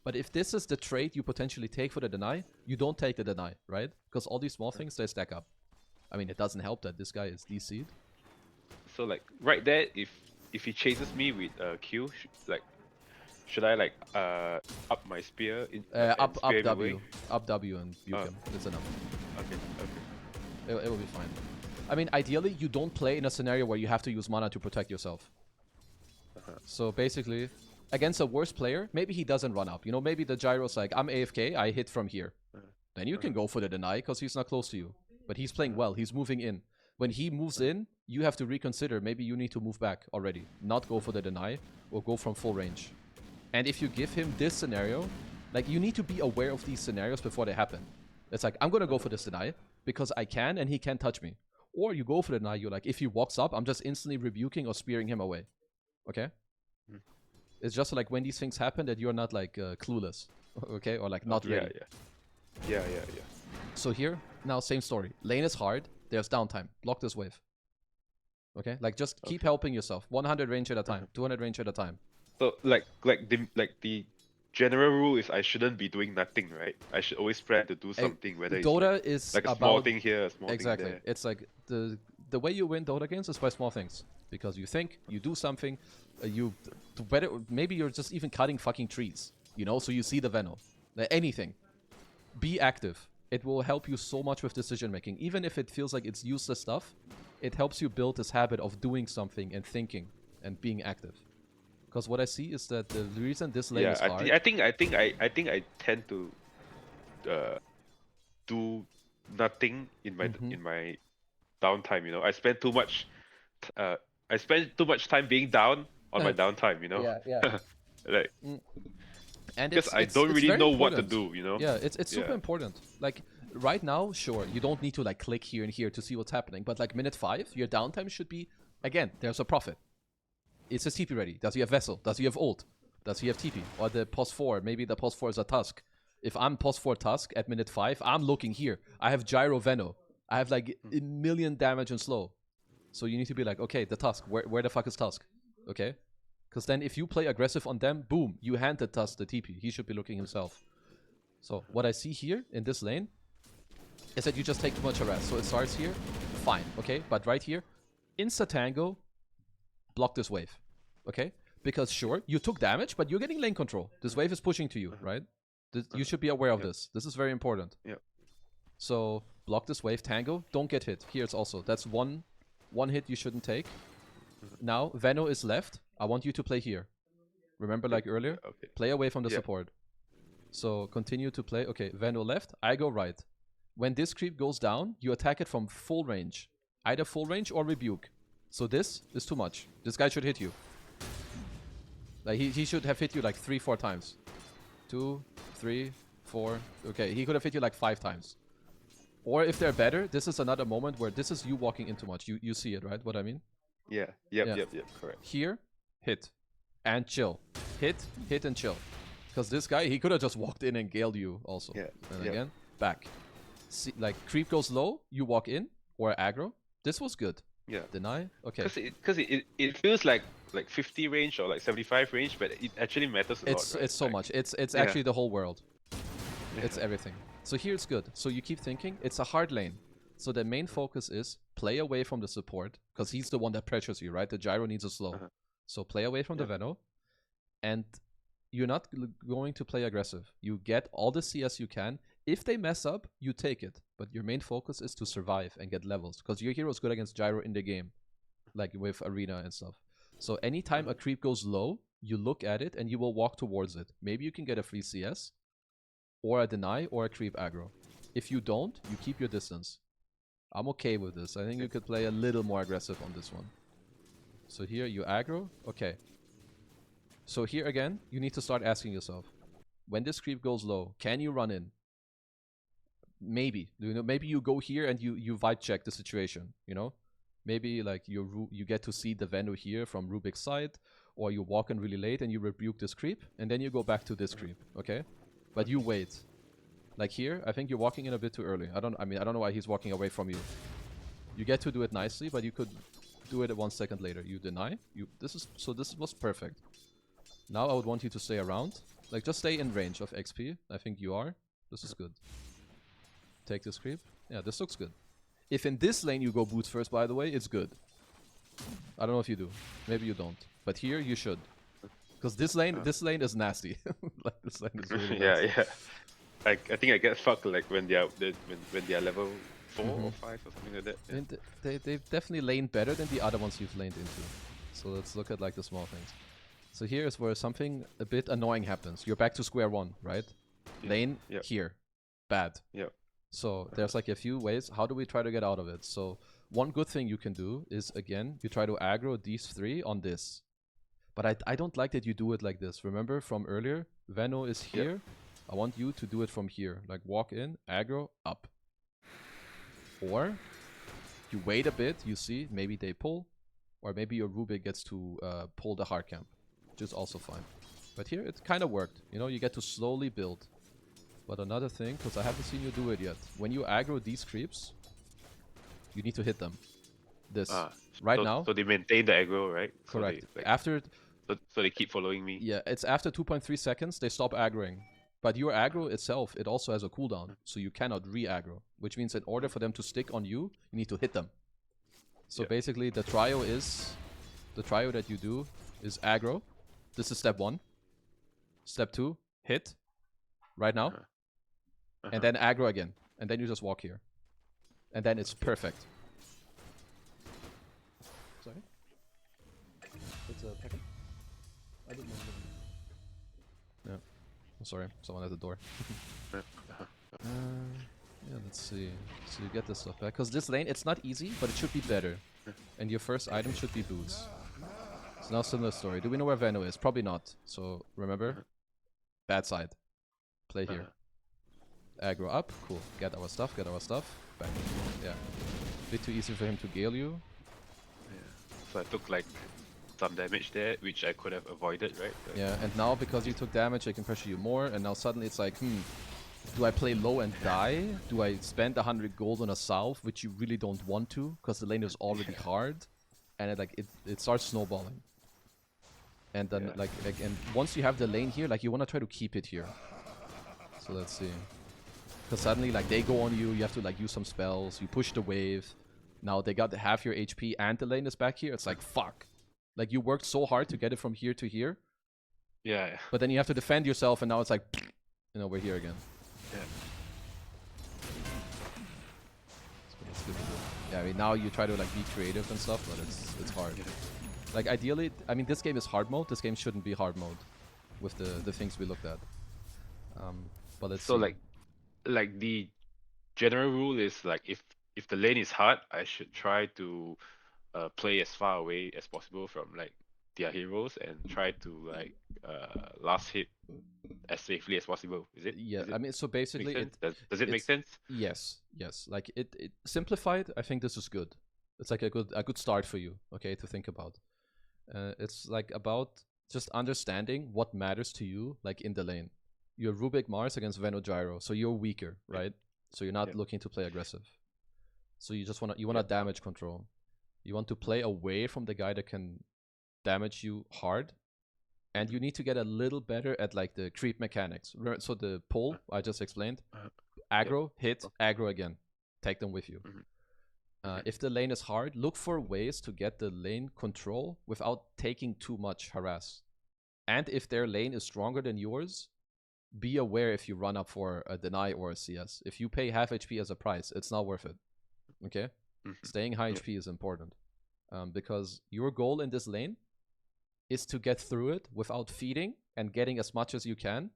But if this is the trade you potentially take for the deny, you don't take the deny, right? Because all these small things, they stack up. I mean, it doesn't help that this guy is DC'd. So like right there, if he chases me with Q, should I like up my spear in up spear W, up W and buke him. It's enough. Okay. It will be fine. I mean, ideally, you don't play in a scenario where you have to use mana to protect yourself. So basically, against a worse player, maybe he doesn't run up. You know, maybe the gyro's like, I'm AFK, I hit from here. Then you can go for the deny because he's not close to you. But he's playing well, he's moving in. When he moves in, you have to reconsider. Maybe you need to move back already. Not go for the deny, or go from full range. And if you give him this scenario, like, you need to be aware of these scenarios before they happen. It's like, I'm gonna go for this deny because I can and he can't touch me. Or you go for the deny, you're like, if he walks up, I'm just instantly rebuking or spearing him away. Okay? It's just like when these things happen that you're not like clueless. Okay? Or like not ready. Yeah. So here, now same story. Lane is hard, there's downtime. Block this wave. Okay? Like, just keep helping yourself. 100 range at a time, 200 range at a time. So like the general rule is I shouldn't be doing nothing, right? I should always try to do something. Whether Dota it's is like a about small thing here, a small thing exactly. there. It's like the way you win Dota games is by small things, because you think, you do something, maybe you're just even cutting fucking trees, you know, so you see the Veno. Like, anything. Be active. It will help you so much with decision making. Even if it feels like it's useless stuff, it helps you build this habit of doing something and thinking and being active. Because what I see is that the reason this lane is hard... I think I tend to do nothing in my downtime. You know, I spend too much time being down on my downtime. You know, yeah. like, and because I don't really know what to do. You know, yeah, it's super important. Like, right now, sure, you don't need to like click here and here to see what's happening. But like minute 5, your downtime should be, again, there's a profit. It says TP ready. Does he have Vessel? Does he have ult? Does he have TP? Or the pos 4, maybe the pos 4 is a Tusk. If I'm pos 4 Tusk at minute 5, I'm looking here. I have Gyro Veno. I have like a million damage and slow. So you need to be like, okay, the Tusk, where the fuck is Tusk? Okay? Because then if you play aggressive on them, boom, you hand the Tusk the TP. He should be looking himself. So what I see here in this lane is that you just take too much harass. So it starts here, fine, okay? But right here, insta-tango, block this wave, okay? Because sure, you took damage, but you're getting lane control. This wave is pushing to you, right? You should be aware of this. This is very important. So block this wave, tango, don't get hit. Here it's also, that's one hit you shouldn't take. Now, Veno is left. I want you to play here. Remember like earlier? Play away from the support. So continue to play. Okay, Veno left, I go right. When this creep goes down, you attack it from full range. Either full range or rebuke. So this is too much. This guy should hit you. Like he should have hit you like 3-4 times. 2, 3, 4. Okay, he could have hit you like 5 times. Or if they're better, this is another moment where this is you walking in too much. You see it, right? What I mean? Yeah. Yep. Correct. Here, hit. And chill. Hit, and chill. Because this guy, he could have just walked in and galed you also. Yeah. And again, back. See, like, creep goes low, you walk in, or aggro. This was good. Yeah. Deny? Okay. Because it feels like 50 range or like 75 range, but it actually matters a lot, right? It's so much. It's actually the whole world. It's everything. So here it's good. So you keep thinking, it's a hard lane. So the main focus is play away from the support, because he's the one that pressures you, right? The gyro needs a slow. So play away from the Veno, and you're not going to play aggressive. You get all the CS you can. If they mess up, you take it. But your main focus is to survive and get levels, because your hero is good against gyro in the game, like with arena and stuff. So anytime a creep goes low, you look at it and you will walk towards it. Maybe you can get a free CS, or a deny, or a creep aggro. If you don't, you keep your distance. I'm okay with this. I think you could play a little more aggressive on this one. So here you aggro. Okay. So here again, you need to start asking yourself, when this creep goes low, can you run in? Maybe. You know, maybe you go here and you vibe check the situation, you know? Maybe like you get to see the Veno here from Rubik's side, or you walk in really late and you rebuke this creep, and then you go back to this creep, okay? But you wait. Like here, I think you're walking in a bit too early. I don't know why he's walking away from you. You get to do it nicely, but you could do it 1 second later. You deny. This was perfect. Now I would want you to stay around. Like, just stay in range of XP. I think you are. This is good. Take this creep. Yeah, this looks good. If in this lane you go boots first, by the way, it's good. I don't know if you do. Maybe you don't. But here you should. Because this lane is nasty. Like, this lane is really nasty. Yeah. I think I get fucked like when they are level 4 or 5 or something like that. Yeah. And they've definitely laned better than the other ones you've laned into. So let's look at like the small things. So here is where something a bit annoying happens. You're back to square one, right? Yeah. Lane here. Bad. Yeah. So there's like a few ways. How do we try to get out of it? So one good thing you can do is, again, you try to aggro these 3 on this. But I don't like that you do it like this. Remember from earlier? Veno is here. Yep. I want you to do it from here. Like walk in, aggro, up. Or you wait a bit, you see, maybe they pull. Or maybe your Rubik gets to pull the hard camp. Which is also fine. But here it kind of worked. You know, you get to slowly build. But another thing, because I haven't seen you do it yet. When you aggro these creeps, you need to hit them. This. Now. So they maintain the aggro, right? Correct. So they, like, after... So they keep following me? Yeah, it's after 2.3 seconds, they stop aggroing. But your aggro itself, it also has a cooldown. So you cannot re-aggro. Which means in order for them to stick on you, you need to hit them. So basically the trio that you do is aggro. This is step 1. Step 2, hit. Right now. And then aggro again. And then you just walk here. And then it's perfect. Sorry? It's a packet? I didn't know. Yeah. I'm sorry. Someone at the door. Yeah, let's see. So you get this stuff back. Because this lane, it's not easy, but it should be better. And your first item should be boots. It's now a similar story. Do we know where Veno is? Probably not. So remember, bad side. Play here. Aggro up. Cool. Get our stuff. Back. Yeah. Bit too easy for him to gale you. Yeah. So I took like some damage there, which I could have avoided, right? But yeah, and now because you took damage, they can pressure you more, and now suddenly it's like, do I play low and die? Do I spend 100 gold on a salve, which you really don't want to, because the lane is already hard, and it starts snowballing. And then and once you have the lane here, like you want to try to keep it here. So let's see. Because suddenly like they go on you, you have to like use some spells, you push the wave. Now they got half your HP and the lane is back here. It's like fuck. Like you worked so hard to get it from here to here. Yeah. But then you have to defend yourself and now it's like, you know, we're here again. Yeah. It's good to do. Yeah, I mean now you try to like be creative and stuff, but it's hard. Yeah. Like ideally, I mean this game is hard mode. This game shouldn't be hard mode with the things we looked at. But let's So see. like the general rule is like if the lane is hard, I should try to play as far away as possible from like their heroes and try to like last hit as safely as possible. Is it? Yeah, Is it I mean, so basically, does it make sense? Yes, yes. Like it simplified. I think this is good. It's like a good start for you. Okay, to think about. It's like about just understanding what matters to you, like in the lane. You're Rubik Mars against Veno Gyro, so you're weaker, right? So you're not looking to play aggressive. So you just wanna damage control. You want to play away from the guy that can damage you hard, and you need to get a little better at like the creep mechanics. So the pull I just explained, aggro, hit, aggro again, take them with you. If the lane is hard, look for ways to get the lane control without taking too much harass. And if their lane is stronger than yours, be aware if you run up for a deny or a CS. If you pay half HP as a price, it's not worth it. Okay? Staying high HP is important. Because your goal in this lane is to get through it without feeding and getting as much as you can.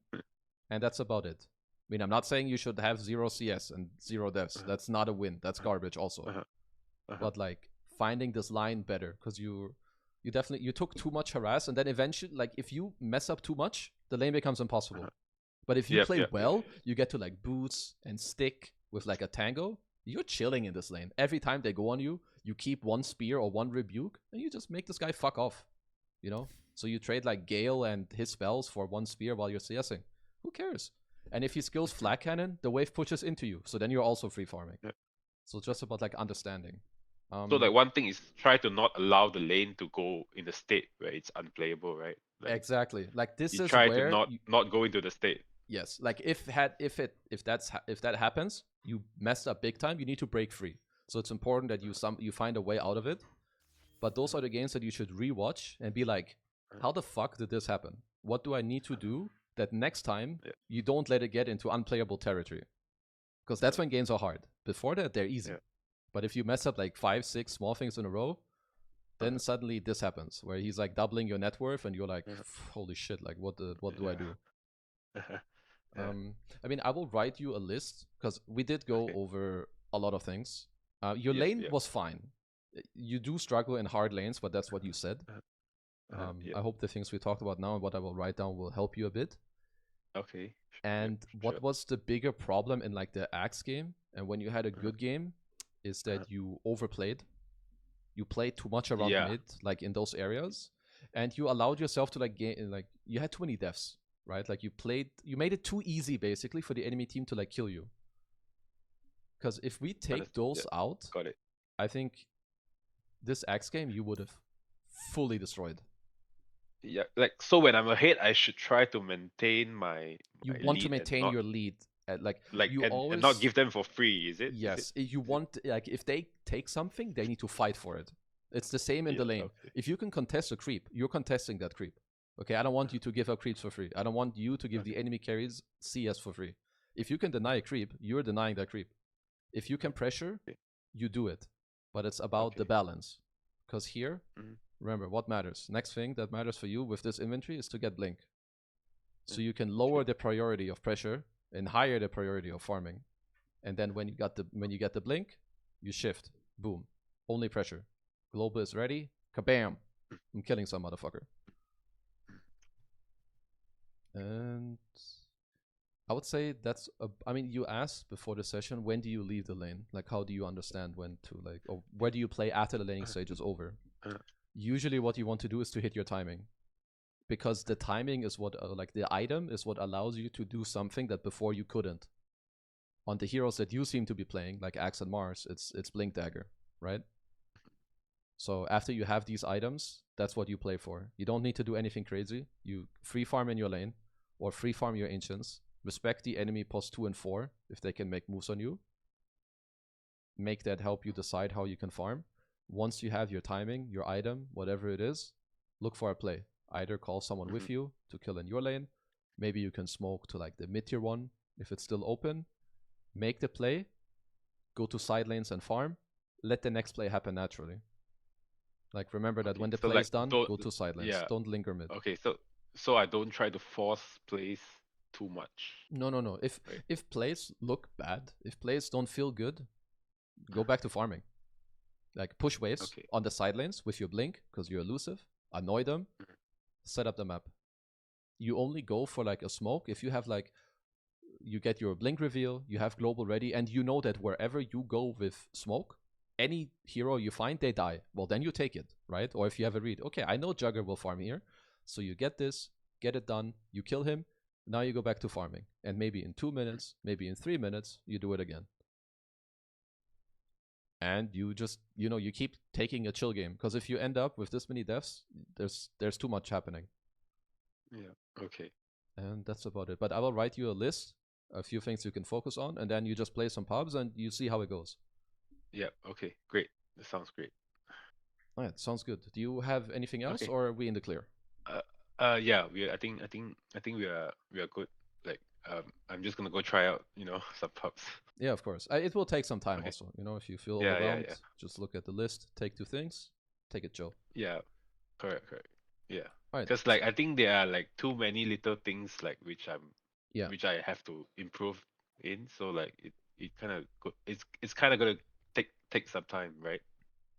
And that's about it. I mean, I'm not saying you should have 0 CS and 0 deaths. That's not a win. That's garbage also. But like finding this line better, because you took too much harass, and then eventually, like if you mess up too much, the lane becomes impossible. But if you play well, you get to like boots and stick with like a tango. You're chilling in this lane. Every time they go on you, you keep one spear or one rebuke, and you just make this guy fuck off. You know? So you trade like Gale and his spells for one spear while you're CSing. Who cares? And if he skills flag cannon, the wave pushes into you. So then you're also free farming. So it's just about like understanding. So like one thing is try to not allow the lane to go in the state where it's unplayable, right? Like, exactly. Like this is try where to not go into the state. Yes. Like if that happens, you messed up big time. You need to break free. So it's important that you find a way out of it. But those are the games that you should rewatch and be like, how the fuck did this happen? What do I need to do that next time you don't let it get into unplayable territory? Because that's when games are hard. Before that, they're easy. But if you mess up like 5, 6 small things in a row, then suddenly this happens, where he's like doubling your net worth, and you're like, holy shit, like what do I do? I mean, I will write you a list, because we did go over a lot of things. Your lane was fine. You do struggle in hard lanes, but that's what you said. I hope the things we talked about now and what I will write down will help you a bit. Okay. And what was the bigger problem in like the Axe game, and when you had a good game, is that you overplayed. You played too much around mid, like in those areas, and you allowed yourself to like gain, like you had too many deaths, right? Like you made it too easy basically for the enemy team to like kill you. Because if we take those out, I think this Axe game you would have fully destroyed. Yeah, like so when I'm ahead, I should try to maintain my you want to maintain your lead. Like you always and not give them for free, is it? Yes, you want, like if they take something, they need to fight for it. It's the same in the lane. If you can contest a creep, you're contesting that creep. Okay, I don't want you to give up creeps for free. I don't want you to give the enemy carries CS for free. If you can deny a creep, you're denying that creep. If you can pressure, you do it. But it's about the balance. Because here, remember what matters. Next thing that matters for you with this inventory is to get blink. So you can lower the priority of pressure and higher the priority of farming. And then when you get the blink, you shift. Boom. Only pressure. Global is ready. Kabam! I'm killing some motherfucker. And I would say that's I mean, you asked before the session, when do you leave the lane? Like how do you understand when to like, or where do you play after the laning stage is over? usually what you want to do is to hit your timing. Because the timing is what, like the item is what allows you to do something that before you couldn't. On the heroes that you seem to be playing, like Axe and Mars, it's Blink Dagger, right? So after you have these items, that's what you play for. You don't need to do anything crazy. You free farm in your lane, or free farm your Ancients. Respect the enemy post 2 and 4 if they can make moves on you. Make that help you decide how you can farm. Once you have your timing, your item, whatever it is, look for a play. Either call someone with you to kill in your lane. Maybe you can smoke to like the mid tier one if it's still open. Make the play. Go to side lanes and farm. Let the next play happen naturally. Like remember that when the play is done, go to side lanes. Yeah. Don't linger mid. Okay, so I don't try to force plays too much. No. If plays look bad, if plays don't feel good, go back to farming. Like push waves on the side lanes with your blink because you're elusive. Annoy them. Set up the map. You only go for like a smoke if you have like, you get your blink reveal, you have global ready, and you know that wherever you go with smoke, any hero you find, they die. Well, then you take it, right? Or if you have a read, okay, I know Jugger will farm here, so you get this, get it done, you kill him, now you go back to farming. And maybe in 2 minutes, maybe in 3 minutes, you do it again. And you just, you know, you keep taking a chill game. Because if you end up with this many deaths, there's too much happening. Yeah, okay. And that's about it. But I will write you a list, a few things you can focus on, and then you just play some pubs and you see how it goes. Yeah, okay, great. That sounds great. Alright, sounds good. Do you have anything else, or are we in the clear? Yeah, I think we are good. Like, I'm just gonna go try out, you know, some pubs. Yeah, of course. It will take some time also. You know, if you feel overwhelmed, just look at the list, take 2 things, take it chill. Yeah, correct. Yeah. Alright. Because like I think there are like too many little things like which I have to improve in. So like it kind of it's kind of gonna take some time, right?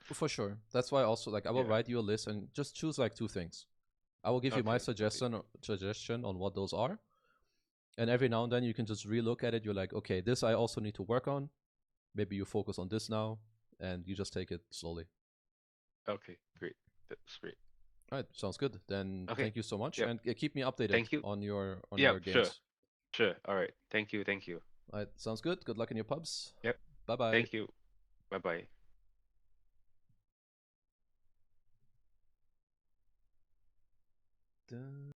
For sure. That's why also like I will write you a list and just choose like 2 things. I will give you my suggestion on what those are. And every now and then you can just relook at it. You're like, okay, this I also need to work on. Maybe you focus on this now, and you just take it slowly. Okay, great. That's great. All right, sounds good. Then thank you so much, and keep me updated on your games. Sure. All right. Thank you. All right, sounds good. Good luck in your pubs. Yep. Bye-bye. Thank you. Bye-bye.